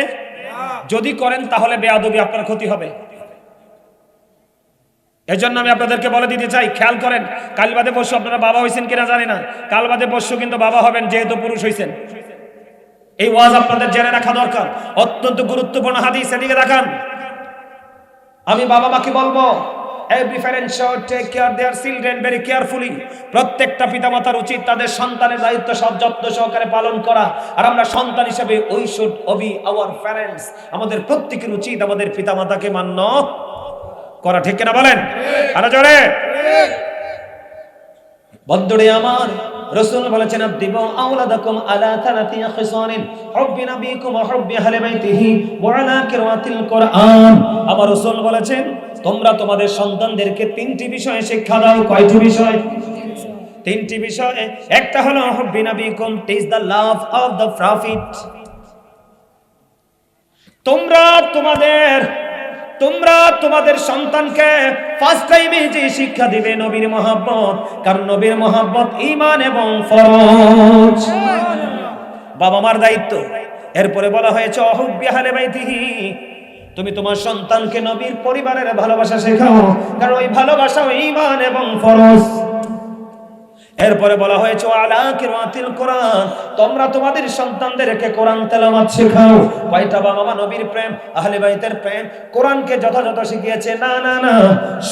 যদি করেন, তাহলে বেয়াদবি, আপনার ক্ষতি হবে। এজন্য আমি আপনাদেরকে বলে দিতে চাই, খেয়াল করেন, কাল বাদে পরশু আপনারা বাবা হয়েছেন কিনা জানি না, কাল বাদে পরশু কিন্তু বাবা হবেন, যেহেতু পুরুষ হয়েছেন। এই ওয়াজ আপনাদের জেনে রাখা দরকার, অত্যন্ত গুরুত্বপূর্ণ হাদিস। এদিকে দেখান, আমি বাবা মাকে বলবো, every parent should take care their children very carefully. প্রত্যেকটা পিতামাতার উচিত তাদের সন্তানের দায়িত্ব সব যত্ন সহকারে পালন করা। আর আমরা সন্তান হিসেবে we should obey our parents, আমাদের প্রত্যেকের উচিত আমাদের পিতামাতাকে মান্য করা। ঠিক কিনা বলেন? আরো জোরে। বন্ধুরে আমার, রাসূল বলেছেন আদিবু আওলাদাকুম আলা তালাতি খিসানিন হুব্বি নবিকুম ওয়া হুব্বি আহলি বাইতিহি ওয়া আলা কিরাতিল কুরআন। আমার রাসূল বলেছেন তোমরা তোমাদের সন্তানদেরকে 3টি বিষয়ে শিক্ষা দাও। কয়টি বিষয়? 3টি বিষয়। একটা হলো হুব্বি নবিকুম, teach the love of the prophet. তোমরা তোমাদের সন্তানকে ফার্স্ট টাইমে যে শিক্ষা দিবে নবীর মহব্বত, কারণ নবীর মহব্বত ঈমান এবং ফরজ। বাবা মার দায়িত্ব। এরপরে বলা হয়েছে হুব্বি আহলি বাইতিহি, তুমি তোমার সন্তানকে নবীর পরিবারের ভালোবাসা শেখাও, কারণ ওই ভালোবাসা ঈমান এবং ফরজ। এরপরে বলা হয়েছে আলা কিরাতিল কোরআন, তোমরা তোমাদের সন্তানদেরকে কোরআন তেলাওয়াত শেখাও। কয়টা বাবা মা নবীর প্রেম, আহলে বাইতের প্রেম, কোরআনকে যথাযথ শিখিয়েছে। না না না,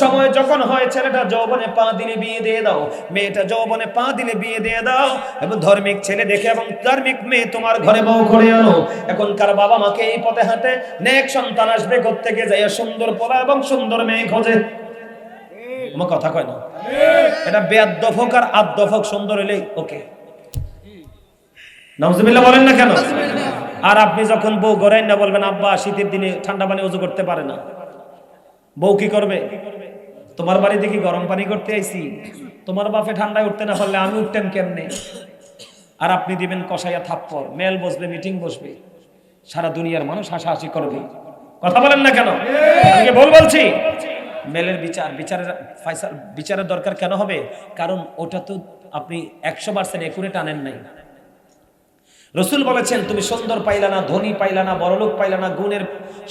সময় যখন হয় ছেলেটা যৌবনে পা দিলে বিয়ে দিয়ে দাও, মেয়েটা যৌবনে পা দিলে বিয়ে দিয়ে দাও, এবং ধার্মিক ছেলে দেখে এবং ধার্মিক মেয়ে তোমার ঘরে বউ করে আনো। এখনকার বাবা মাকে এই পথে হাঁটে নেক সন্তান আসবে কোত্থেকে যাইয়া সুন্দর পোলা এবং সুন্দর মেয়ে খোঁজে। আমার কথা কয় না, এটা বেয়াদফক আর আদফক সুন্দর হইলেই ওকে। নাউজুবিল্লাহ বলেন না কেন? আর আপনি যখন বউ গড়াই না বলবেন আব্বা শীতের দিনে ঠান্ডা পানি ওযু করতে পারে না, বউ কি করবে? তোমার বাড়িতে কি গরম পানি করতে আইছি? তোমার বাপে ঠান্ডায় উঠতে না পারলে আমি উঠতেন কেমনে? আর আপনি দিবেন কষাইয়া থাপ্পড়, মেল বসবে, মিটিং বসবে, সারা দুনিয়ার মানুষ হাসাহাসি করবে। কথা বলেন না কেন? আমি বলছি মেলের বিচারের দরকার কেন হবে? কারণ ওটা তো আপনি 100% একুরেট আনেন নাই। রাসূল বলেছেন তুমি সুন্দর পাইলা না, ধনী পাইলা না, বড়লোক পাইলা না, গুণের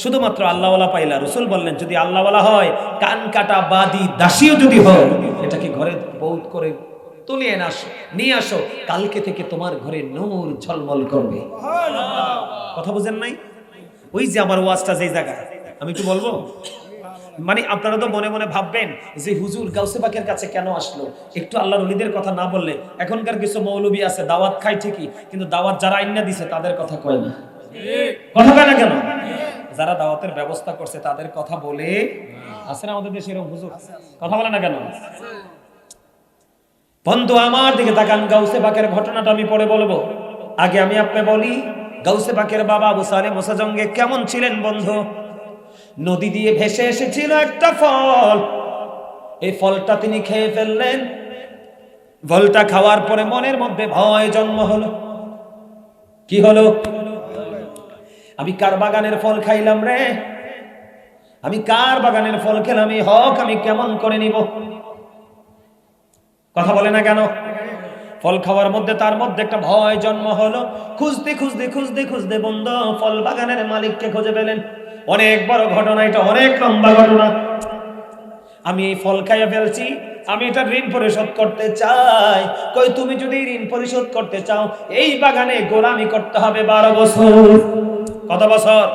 শুধুমাত্র আল্লাহওয়ালা পাইলা। রাসূল বললেন যদি আল্লাহওয়ালা হয়, কান কাটা বাদী দাসীও যদি হয়, এটাকে ঘরে বহুত করে তুলিয়ে নিয়ে আসো, কালকে থেকে তোমার ঘরে নূর ঝলমল করবে। কথা বুঝেন নাই? ওই যে আমার ওয়াজটা যেই জায়গায় আমি একটু বলবো, মানে আপনারা তো মনে মনে ভাববেন যে হুজুর গাউসে পাকের কাছে কেন আসলো, একটু আল্লাহর ওলিদের কথা না বললে। এখনকার কিছু মৌলবী আছে দাওয়াত খায় ঠিকই, কিন্তু দাওয়াত যারা আইনা দিছে তাদের কথা কয় না। কথা কয় না কেন? যারা দাওয়াতের ব্যবস্থা করছে তাদের কথা বলে। আছে না আমাদের দেশে এরকম হুজুর? কথা বলে না কেন? বন্ধু আমার দিকে তাকান, গাউসে পাকের ঘটনাটা আমি পরে বলবো, আগে আমি আপনি বলি গাউসে পাকের বাবা আবু সালেহ মোসাজঙ্গে কেমন ছিলেন। বন্ধু, নদী দিয়ে ভেসে এসেছিল একটা ফল, এই ফলটা তিনি খেয়ে ফেললেন। ফলটা খাওয়ার পরে মনের মধ্যে ভয় জন্ম হলো। কি হলো? আমি কার বাগানের ফল খাইলাম রে? আমি কার বাগানের ফল খেলাম? এই হক আমি কেমন করে নিব? কথা বলে না কেন? ফল খাওয়ার মধ্যে তার মধ্যে একটা ভয় জন্ম হলো। খুঁজতে খুঁজতে খুঁজতে খুঁজতে বন্ধু ফল বাগানের মালিককে খুঁজে পেলেন। অনেক বড় ঘটনা এটা, অনেক লম্বা ঘটনা। আমি এই ফল খাইয়া ফেলছি, আমি এটা ঋণ পরিশোধ করতে চাই। কই তুমি যদি ঋণ পরিশোধ করতে চাও এই বাগানে গোলামি করতে হবে 12 বছর। কত বছর?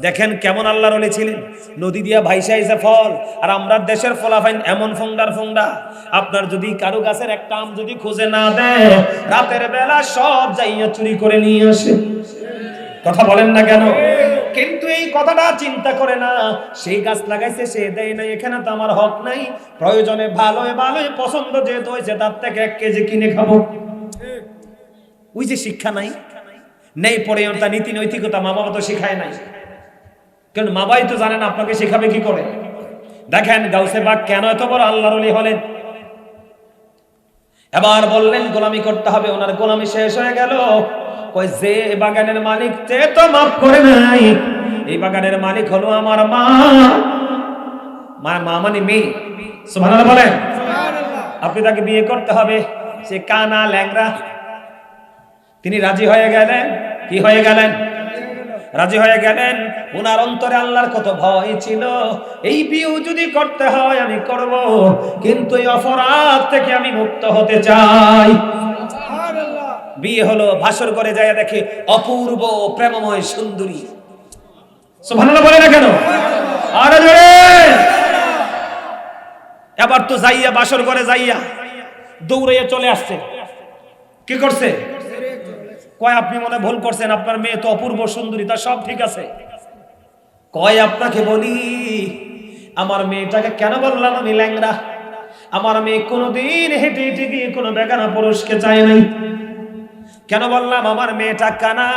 দেখেন কেমন আল্লাহর ওলি ছিলেন। নদী দিয়া ভাইসা আইছে ফল, আর আমরা দেশের ফলাফাইন এমন ফোংডার ফোংডা। আপনার যদি কারো গাছের একটা আম যদি খুঁজে না দেয়, রাতের বেলা সব যাইয়া চুরি করে নিয়ে আসে। কথা বলেন না কেন? কিন্তু এই কথাটা চিন্তা করে না, সেই গাছ লাগাইছে সে দেয় নাই, এখানে তো আমার হক নাই। প্রয়োজনে ভালোই ভালোই পছন্দ যেহেতু হয়েছে তার থেকে 1 কেজি কিনে খাবো। ওই যে শিক্ষা নাই, নেই পড়েয়তা, নীতি নৈতিকতা মা বাবা তো শেখায় নাই। কারণ মা বাবাই তো জানেন আপনাকে শেখাবে কি করে। দেখেন গাউসে পাক কেন এত বড় আল্লাহর ওলি হলেন। এবার বললেন গোলামি করতে হবে, ওনার গোলামি শেষ হয়ে গেল। কই যে বাগানের মালিক সে তো মাফ করে নাই, এই বাগানের মালিক হলো আমার মা। মা মানে মেয়ে। সুবহানাল্লাহ বলেন। আপনি তাকে বিয়ে করতে হবে, সে কানা ল্যাংড়া। তিনি রাজি হয়ে গেলেন। কি হয়ে গেলেন? রাজি হয়ে গেলেন। ওনার অন্তরে আল্লাহর কত ভয় ছিল, এই বিয়ে যদি করতে হয় আমি করব, কিন্তু এই অপরাধ থেকে আমি মুক্ত হতে চাই। বিয়ে হলো, ভাষণ করে যায় দেখে অপূর্ব প্রেমময় সুন্দরী। সুবহানাল্লাহ বলে না কেন? আরে জোরে। এবার তো যাইয়া বাসর করে যাইয়া দৌড়াইয়া চলে আসছে। কি করছে? কয় আপনি মনে ভুল করছেন, আপনার মেয়ে তো অপূর্ব সুন্দরী, তা সব ঠিক আছে। কয় আপনাকে বলি আমার মেয়েটাকে কেন বললাম আমি ল্যাংড়া? আমার মেয়ে কোনোদিন হেঁটে হেঁটে গিয়ে কোনো বেগানা পুরুষকে চায় নাই। কেন বললাম আমার মেয়েটা কানা?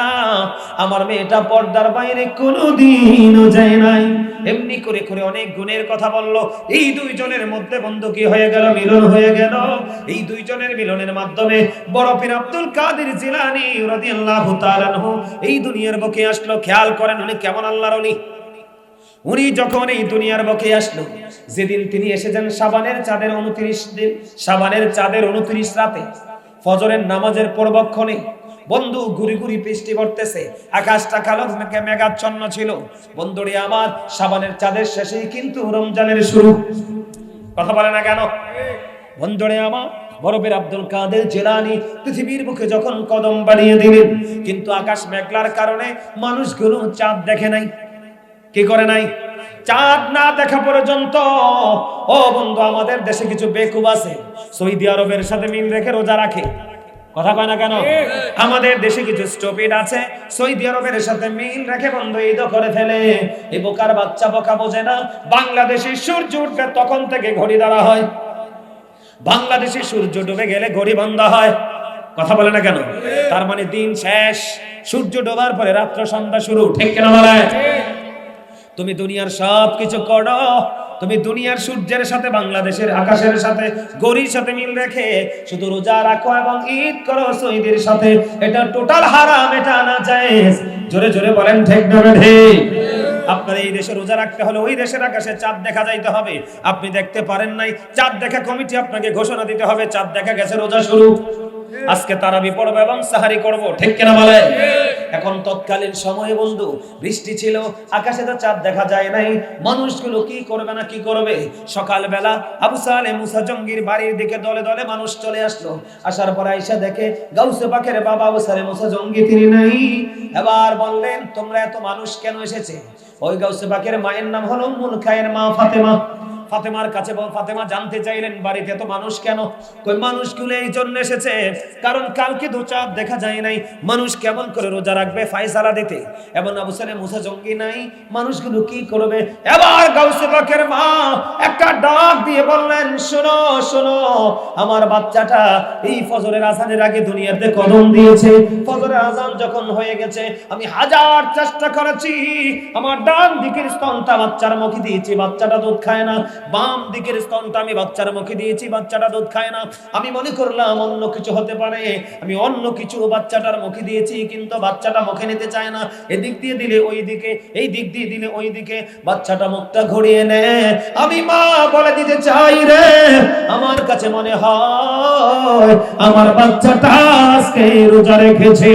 আমার মেয়েটা পর্দার বাইরে কোনোদিনও যায় নাই। এমনি করে করে অনেক গুণের কথা বললো। এই দুইজনের মধ্যে বন্ধু কি হয়ে গেল? মিলন হয়ে গেল। এই দুইজনের মিলনের মাধ্যমে বড় পীর আব্দুল কাদের জিলানী রাদিয়াল্লাহু তাআলা আনহু এই দুনিয়ার বুকে আসলো। খেয়াল করেন উনি কেমন আল্লাহর ওলি। উনি যখন এই দুনিয়ার বুকে আসলো, যেদিন তিনি এসেছেন শাবানের চাঁদের 29 দিন, শাবানের চাঁদের 29 রাতে ফজরের নামাজের পূর্বক্ষণে বন্ধু গুরি গুরি বৃষ্টি পড়তেছে, আকাশটা কালো মেঘাচ্ছন্ন ছিল। বন্ধুরে আমার শাবানের চাঁদের শেষেই কিন্তু রমজানের শুরু। কথা বলে না কেন? বন্ধুরে আমার বরফের আব্দুল কাদের জিলানী পৃথিবীর বুকে যখন কদম বাড়িয়ে দিলেন, কিন্তু আকাশ মেঘলার কারণে মানুষগুলো চাঁদ দেখে নাই। কি করে নাই? চাঁদ না দেখা পর্যন্ত। ও বন্ধু, আমাদের দেশে কিছু বেকুব আছে, সৌদি আরবের সাথে মিল রেখে রোজা রাখে। কথা কয় না কেন? আমাদের দেশে কিছু স্টুপিড আছে, সৌদি আরবের সাথে মিল রেখে বন্ধু ঈদ করে ফেলে। এই বোকার বাচ্চা বোকা বোঝে না, বাংলাদেশে সূর্য উঠবে তখন থেকে ঘড়ি ধরা হয়, বাংলাদেশে সূর্য ডুবে গেলে ঘড়ি বন্ধ হয়। কথা বলে না কেন? তার মানে দিন শেষ, সূর্য ডোবার পরে রাত্র সন্ধ্যা শুরু। ঠিক কেন বলে? তুমি দুনিয়ার সব কিছু করো, তুমি দুনিয়ার সূর্যের সাথে, বাংলাদেশের আকাশের সাথে, গড়ির সাথে মিল রেখে শুধু রোজা রাখো এবং ঈদ করো সৌদির সাথে, এটা টোটাল হারাম, এটা না জায়েজ। জোরে জোরে বলেন ঠিক না ঠিক? আপনার এই দেশে রোজা রাখতে হলে ওই দেশের আকাশে চাঁদ দেখা যাইতে হবে। আপনি দেখতে পারেন নাই, চাঁদ দেখা কমিটি আপনাকে ঘোষণা দিতে হবে চাঁদ দেখা গেছে, রোজা শুরু। আজকে তারাবি পড়বো এবং সাহারি করব। ঠিক কিনা বলে? এখন তৎকালীন সময়ে বন্ধু বৃষ্টি ছিল, আকাশে তো চাঁদ দেখা যায় নাই, মানুষগুলো কি করবে না কি করবে। সকালবেলা আবু সালেহ মুসা জঙ্গির বাড়ির দিকে দলে দলে মানুষ চলে আসলো। আসার পর আয়েশা দেখে গাউসে পাকের বাবা আবু সালেহ মুসা জঙ্গি তিনি নাই। এবার বললেন, তোমরা এত মানুষ কেন এসেছে? ওই গাউসে পাকের মায়ের নাম হলো উম্মুল খায়ের মা ফাতেমা। ফাতেমার কাছে ফাতেমা জানতে চাইলেন, বাড়িতে তো মানুষ কেন? কই মানুষগুলো এই জন্য এসেছে কারণ কালকে দু চাঁদ দেখা যায় নাই, মানুষ কেমন করে রোজা রাখবে ফায়সালা দিতে। এবং আবু সালেহ মুসা জঙ্গি নাই, মানুষগুলো কি করবে? এবার গাউসে পাকের মা একটা ডাক দিয়ে বললেন, শোনো শোনো, আমার বাচ্চাটা এই ফজরের আজানের আগে দুনিয়াতে কদম দিয়েছে। ফজরের আজান যখন হয়ে গেছে, আমি হাজার চেষ্টা করেছি, আমার ডান দিকের স্তনটা বাচ্চার মুখে দিয়েছি, বাচ্চাটা দুধ খায় না। বাম দিকের স্তনটা আমি বাচ্চার মুখে দিয়েছি, বাচ্চাটা দুধ খায় না। আমি মনে করলাম অন্য কিছু হতে পারে, আমি অন্য কিছু বাচ্চাটার মুখে দিয়েছি, কিন্তু বাচ্চাটা মুখে নিতে চায় না। এদিক দিয়ে দিলে ওই দিকে, এই দিক দিয়ে দিলে ওই দিকে, বাচ্চাটা মুখটা ঘুরিয়ে নেয়। আমি মা বলে দিতে চাই রে, আমার কাছে মনে হয় আমার বাচ্চাটা আজকে রোজা রেখেছে।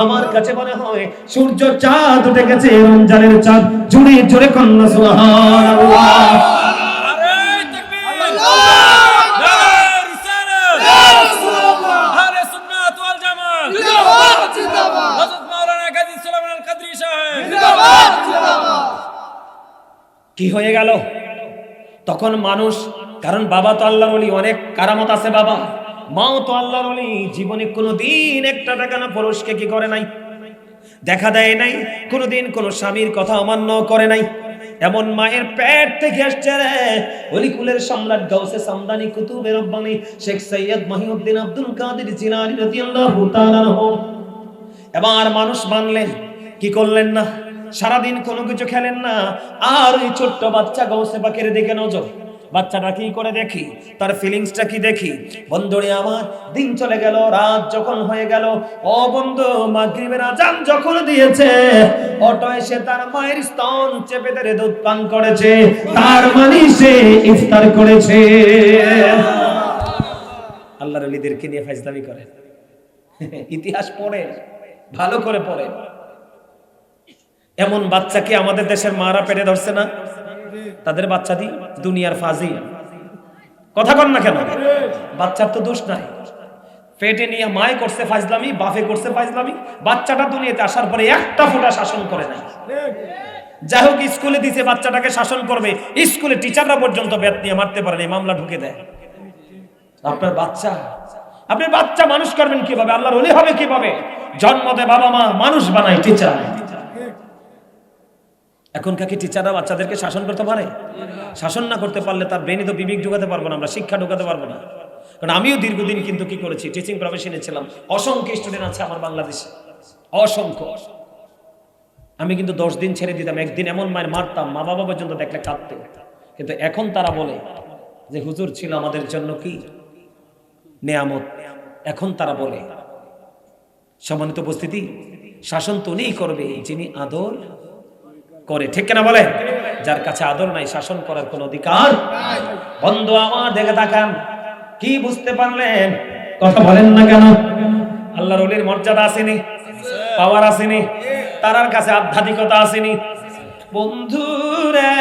আমার কাছে মনে হয় সূর্য চাঁদ উঠে গেছে, রমজানের চাঁদ। জুড়ে জোরে কন্যা সুবহানাল্লাহ। কি হয়ে গেল তখন মানুষ? কারণ বাবা তো আল্লাহর ওলি, অনেক কারামত আছে বাবা, মাও তো আল্লাহর ওলি, জীবনে কোনোদিন একটা দেখানো পুরুষকে কি করে নাই, দেখা দেয় নাই, কোনোদিন কোনো স্বামীর কথা অমান্য করে নাই। এমন মায়ের পেট থেকে আসছে রে ওলিকুলের সম্রাট গাউসে সামদানি কুতুবে রব্বানি শেখ সৈয়দ মহিউদ্দিন আব্দুল কাদের জিলানী রাদিয়াল্লাহু তাআলা আনহু। এবার মানুষ মানলেন, কি করলেন না, সারাদিন কোনো কিছু খেলেন না। আর ওই ছোট্ট বাচ্চা গাউসে পাকের দিকে নজর, বাচ্চাটা কি করে দেখি, তার ফিলিংসটা কি দেখি। বন্ধুরে আমার, দিন চলে গেল, রাত যখন হয়ে গেল, ও বন্ধু মাগরিবের আজান যখন দিয়েছে, অটো এসে তার মায়ের স্তন চেপে ধরে দুধ পান করেছে, তার মানে সে ইফতার করেছে। আল্লাহর ওলিদেরকে নিয়ে ফাজলামি করে, ইতিহাস পড়ে, ভালো করে পড়ে। এমন বাচ্চাকে আমাদের দেশের মারা পেটে ধরছে না, তাদের বাচ্চা দি দুনিয়ার ফাজিল। কথা কন না কেন? বাচ্চার তো দোষ নাই, পেটে নিয়ে মায় করছে ফাজলামি, বাপে করছে ফাজলামি, বাচ্চাটা দুনিয়াতে আসার পরে একটা ফোঁটা শাসন করে নাই। যাই হোক, স্কুলে দিছে বাচ্চাটাকে শাসন করবে, স্কুলে টিচাররা পর্যন্ত ব্যাট নিয়ে মারতে পারে না, মামলা ঢুকে দেয়। আপনার বাচ্চা, আপনি বাচ্চা মানুষ করবেন কিভাবে? আল্লাহর ওলি হবে কিভাবে? জন্ম দেয় বাবা মা, মানুষ বানায় টিচার। এখনকার কি টিচাররা বাচ্চাদেরকে শাসন করতে পারে? শাসন না করতে পারলে তার ব্রেনে তো বিবেক ঢুকাতে পারবো না, আমরা শিক্ষা ঢুকাতে পারবো না। কারণ আমিও দীর্ঘদিন কিন্তু কি করেছি, টিচিং প্রফেশনে ছিলাম। অসংখ্য স্টুডেন্ট আছে আমার বাংলাদেশে, অসংখ্য। আমি কিন্তু 10 দিন ছেড়ে দিতাম, একদিন এমন মায়ের মারতাম, মা বাবা পর্যন্ত দেখলে কাঁদতে। কিন্তু এখন তারা বলে যে হুজুর ছিল আমাদের জন্য কি নেয়ামত। এখন তারা বলে, সম্মানিত উপস্থিতি, শাসন তো উনিই করবে যিনি আদর করে। ঠিক কিনা বলে? যার কাছে আদর নাই, শাসন করার কোন অধিকার নাই। বন্ধু আমার দেখে তাকান, কি বুঝতে পারলেন? কথা বলেন না কেন? আল্লাহর ওলির মর্যাদা আসেনি, পাওয়ার আসেনি, তার কাছে আধ্যাত্মিকতা আসেনি। বন্ধুরে,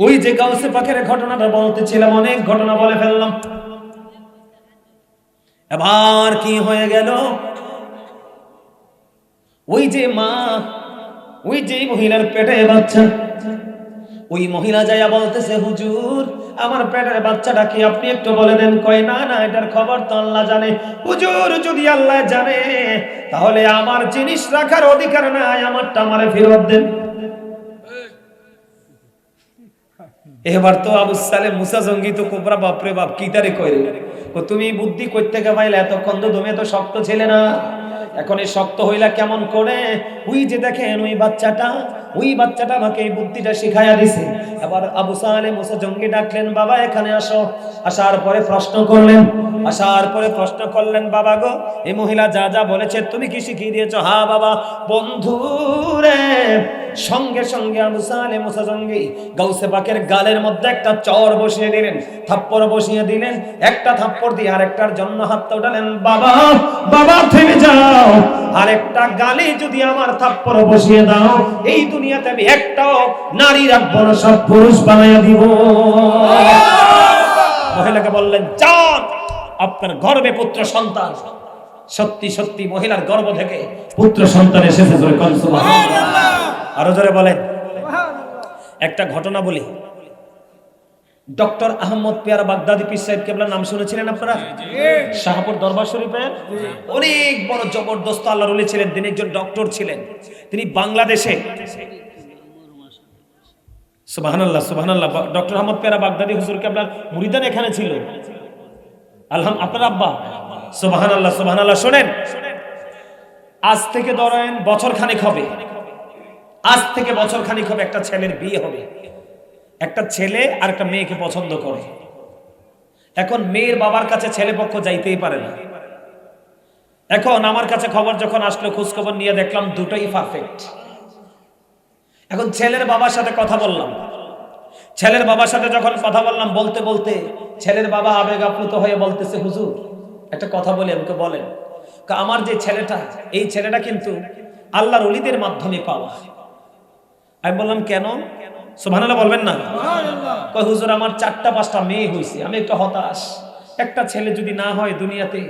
ওই যে গাউসে পাকের ঘটনাটা বলতেছিলাম, অনেক ঘটনা বলে ফেললাম। এবার কি হয়ে গেল, ওই যে মা, ওই যে মহিলার পেটে বাচ্চা, ওই মহিলা যাইয়া বলতেছে, হুজুর আমার পেটের বাচ্চাটা কি আপনি একটু বলে দেন। কয় না না, এটার খবর তো আল্লাহ জানে। হুজুর যদি আল্লাহ জানে তাহলে আমার জিনিস রাখার অধিকার নাই, আমারটা আমারে ফেরত দেন। এবার তো আবু সালেম মুসা জঙ্গি তো কোবরা, বাপরে বাপ কি তারে কইরে, তুমি বুদ্ধি কই থেকে পাইলে, এতক্ষণ তো তুমি তো শক্ত ছিলে না, এখন এই শক্ত হইলা কেমন করে? ওই যে দেখেন ওই বাচ্চাটা আমাকে এই বুদ্ধিটা শিখাইয়া দিছে। এবার আবু সালেম মুসা জঙ্গি ডাকলেন, বাবা এখানে আসো। আসার পরে প্রশ্ন করলেন, বাবা গো এই মহিলা যা যা বলেছে তুমি কি শিখিয়ে দিয়েছো? হ্যাঁ বাবা। বন্ধুরে সঙ্গে সঙ্গে আবু সালেম মুসা জঙ্গি গাউসে পাকের গালের মধ্যে একটা চর বসিয়ে দিলেন, থাপ্পড় বসিয়ে দিলেন। একটা থাপ্পড় দিয়ে আরেকটার জন্য হাতটা উঠালেন, বাবা বাবা থেমে যাও, আরেকটা গালে যদি আমার থাপ্পড় বসিয়ে দাও এই দুনিয়াতে আমি একটাও নারী রাখবো না, সব পুরুষ বানাইয়া দিব। মহিলাকে বললেন, যান আপনার গর্ভে পুত্র সন্তান। সত্যি সত্যি মহিলার গর্ভ থেকে পুত্র সন্তান এসেছে। জোরে কোন সুবহানাল্লাহ। আরো জোরে বলেন। একটা ঘটনা বলি, ডক্টর আহমদ পেয়ারা বাগদাদি পীর সাহেব কেবলার নাম শুনেছিলেন আপনারা? শাহপুর দরবার শরীফের অনেক বড় জবরদস্ত আল্লাহর ওলি ছিলেন। তিনি একজন ডক্টর ছিলেন। তিনি বাংলাদেশে, সুবহানাল্লাহ সুবহানাল্লাহ, ডক্টর আহমদ পেয়ারা বাগদাদি হুজুর কেবলার মুরিদান এখানে ছিল। আপনার আব্বা, সুবহানাল্লাহ সুবহানাল্লাহ। শোনেন, আজ থেকে ধরেন বছর খানেক হবে, একটা ছেলের বিয়ে হবে। একটা ছেলে আর একটা মেয়েকে পছন্দ করে। এখন মেয়ের বাবার কাছে ছেলে পক্ষ যাইতেই পারে না। এখন আমার কাছে খবর যখন আসলো, খোঁজ খবর নিয়ে দেখলাম দুটোই পারফেক্ট। এখন ছেলের বাবার সাথে কথা বললাম। বলতে বলতে ছেলের বাবা আবেগ আপ্লুত হয়ে বলতেছে, হুজুর একটা কথা বলি, আমাকে বলেন। আমার যে ছেলেটা, এই ছেলেটা কিন্তু আল্লাহর ওলিদের মাধ্যমে পাওয়া। আমি বললাম, কেন? সুবহানাল্লাহ বলবেন না? কয় হুজুর আমার 4-5টা মেয়ে হইছে, আমি একটু হতাশ। একটা ছেলে যদি না হয় দুনিয়াতে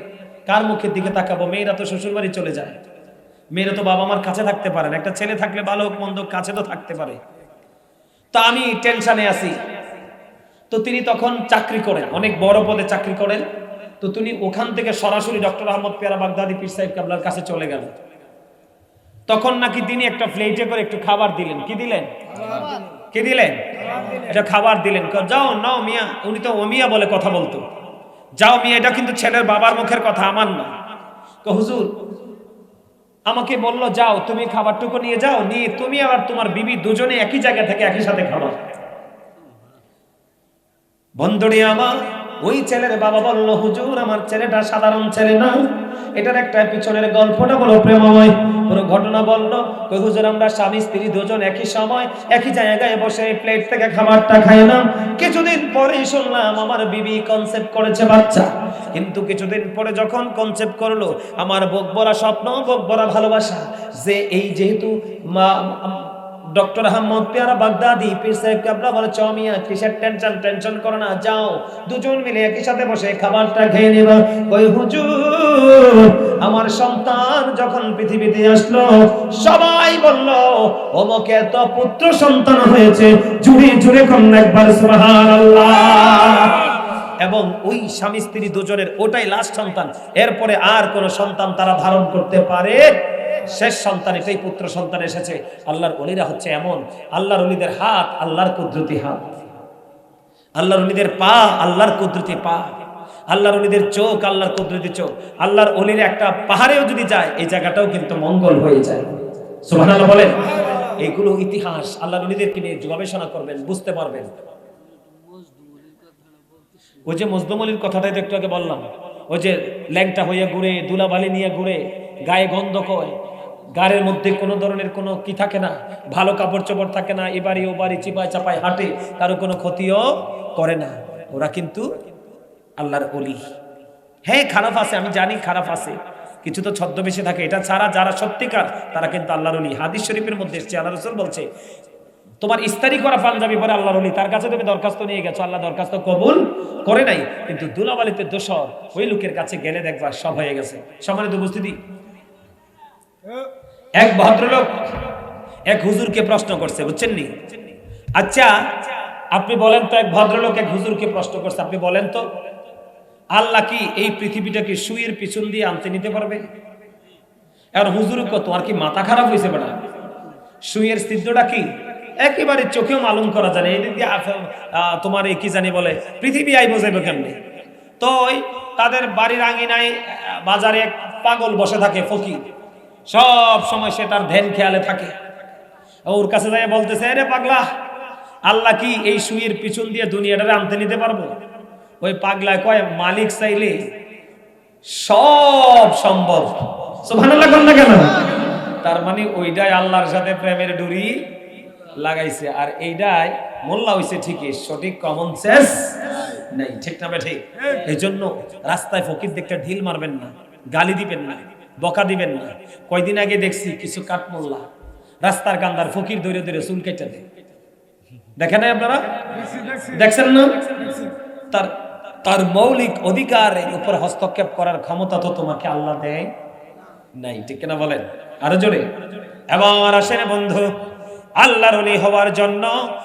কার মুখের দিকে তাকাবো? মেয়েরা তো শ্বশুর বাড়ি চলে যায়, মেয়েরা তো বাবা মার কাছে থাকতে পারে না। একটা ছেলে থাকলে ভালো হোক মন্দ কাছে তো থাকতে পারে। তো আমি টেনশনে আছি। তো তিনি তখন চাকরি করেন, অনেক বড় পদে চাকরি করেন। তো তিনি ওখান থেকে সরাসরি ডক্টর আহমদ পেয়ারা বাগদাদি পীর সাহেব কেবলার কাছে চলে গেল। তখন নাকি তিনি একটা প্লেটে করে একটু খাবার দিলেন। কি দিলেন? এটা খাবার দিলেন। যাও নাও মিয়া, উনি তো ওমিয়া বলে কথা বলতো, যাও মিয়া, এটা কিন্তু ছেলের বাবার মুখের কথা, আমার না। হুজুর আমাকে বললো, যাও তুমি খাবারটুকু নিয়ে যাও, নিয়ে তুমি আর তোমার বিবি দুজনে একই জায়গা থেকে একই সাথে খাবা। বন্ধুরে আমার, ওই ছেলের বাবা বলল, হুজুর আমার ছেলেটা সাধারণ ছেলে না, এটার একটা পিছনের গল্পটা বলো, প্রেমময় পুরো ঘটনা বললো। কই হুজুর আমরা স্বামী স্ত্রী দুজন একই সময় একই জায়গায় বসে প্লেট থেকে খাবারটা খাইলাম। কিছুদিন পরে শুনলাম আমার বিবি কনসেপ্ট করেছে বাচ্চা। কিন্তু কিছুদিন পরে যখন কনসেপ্ট করলো, আমার বুক ভরা স্বপ্ন, বুক ভরা ভালোবাসা, যে এই যেহেতু ডক্টর আহমদ পেয়ারা বাগদাদি পীর সাহেব কেবলা বলে, চমিয়া কিসের টেনশন করো না, যাও দুজন মিলে একই সাথে বসে খাবারটা খেয়ে নিবা। কই হুজুর আমার সন্তান যখন পৃথিবীতে আসলো, সবাই বলল ওমকে তো পুত্র সন্তান হয়েছে, জুড়ে জুড়ে কোন একবার সুবহানাল্লাহ। এবং ওই স্বামী স্ত্রী দুজনের ওটাই লাস্ট সন্তান, এরপরে আর কোন সন্তান তারা ধারণ করতে পারে। শেষ সন্তান এটাই পুত্র সন্তান এসেছে। আল্লাহর ওলিরা হচ্ছে এমন, আল্লাহর ওলিদের হাত আল্লাহর কুদরতি হাত, আল্লাহর ওলিদের পা আল্লাহর কুদরতি পা, আল্লাহর ওলিদের চোখ আল্লাহর কুদরতি চোখ। আল্লাহর ওলিরা একটা পাহাড়েও যদি যায় এই জায়গাটাও কিন্তু মঙ্গল হয়ে যায়। সুবহানাল্লাহ বলেন। এইগুলো ইতিহাস, আল্লাহর ওলিদেরকে নিয়ে গবেষণা করবেন, বুঝতে পারবেন। ওই যে মজদুম আলীর কথাটাই তো একটু আগে বললাম, ওই যে ল্যাংটা হয়ে ঘুরে, ধুলাবালি নিয়ে ঘুরে, গায়ে গন্ধ কয়, গাড়ির মধ্যে কোনো ধরনের কোনো কি থাকে না, ভালো কাপড় চোপড় থাকে না, এবারে ও বাড়ি চিপায় চাপায় হাঁটে, কারো কোনো ক্ষতিও করে না। ওরা কিন্তু আল্লাহর ওলি। হ্যাঁ খারাপ আছে, আমি জানি খারাপ আছে, কিছু তো ছদ্মবেশে থাকে। এটা ছাড়া যারা সত্যিকার তারা কিন্তু আল্লাহর ওলি। হাদিস শরীফের মধ্যে এসেছে, আল্লাহ রাসূল বলছে তোমার ইস্তারি করা পাঞ্জাবি পরে আল্লাহর ওলি, তার কাছে তুমি দরখাস্ত নিয়ে গেছো, আল্লাহ দরখাস্ত কবুল করে নাই, কিন্তু ধুলাবালিতে দোষর ওই লোকের কাছে গেলে দেখবা সব হয়ে গেছে। সম্মানিত উপস্থিতি, এক ভদ্রলোক এক হুজুরকে প্রশ্ন করছে, বুঝছেন নি? আচ্ছা আপনি বলেন তো, এক ভদ্রলোক এক হুজুরকে প্রশ্ন করছে, আপনি বলেন তো আল্লাহ কি এই পৃথিবীটাকে সুইয়ের পিছন দিয়ে আনতে নিতে পারবে? আর হুজুর কত, আর কি মাথা খারাপ হয়েছে বেটা? সুইয়ের স্থিতিটা কি একেবারে চোখেও মালুম করা যায় না। এদিক দিয়ে তোমার এই কি জানি বলে পৃথিবী আই বোঝাইবে কেমনে? তো তাদের বাড়ির আঙিনায় বাজারে এক পাগল বসে থাকে, ফকির, সব সময় সে তার ধ্যান খেয়ালে থাকে। ওর কাছে যাই বলতেছে, আরে পাগলা, আল্লাহ কি এই সুইয়ের পিছন দিয়ে দুনিয়াটারে আনতে নিতে পারবো? ওই পাগলা কয়, মালিক চাইলে সব সম্ভব। সুবহানাল্লাহ কোন না কেন? তার মানে ওইটাই আল্লাহর সাথে প্রেমের ডুরি লাগাইছে, আর এইটাই মোল্লা হইছে ঠিকই, সঠিক কমন সেন্স নেই। ঠিক না ঠিক? এই জন্য রাস্তায় ফকির দেখতে ঢিল মারবেন না, গালি দিবেন না, বকা দিবেন না। কয়দিন আগে দেখছি কিছু কাঠ মোল্লা রাস্তার কান্দার ফকির ধরে ধরে চুল কেটে দেয়। দেখেন নাই আপনারা? দেখছেন না? তার মৌলিক অধিকারের উপর হস্তক্ষেপ করার ক্ষমতা তো তোমাকে আল্লাহ দেয় নাই। ঠিক কিনা বলেন? আরো জোরে। এবার আসেন বন্ধু, আল্লাহর ওলি হওয়ার জন্য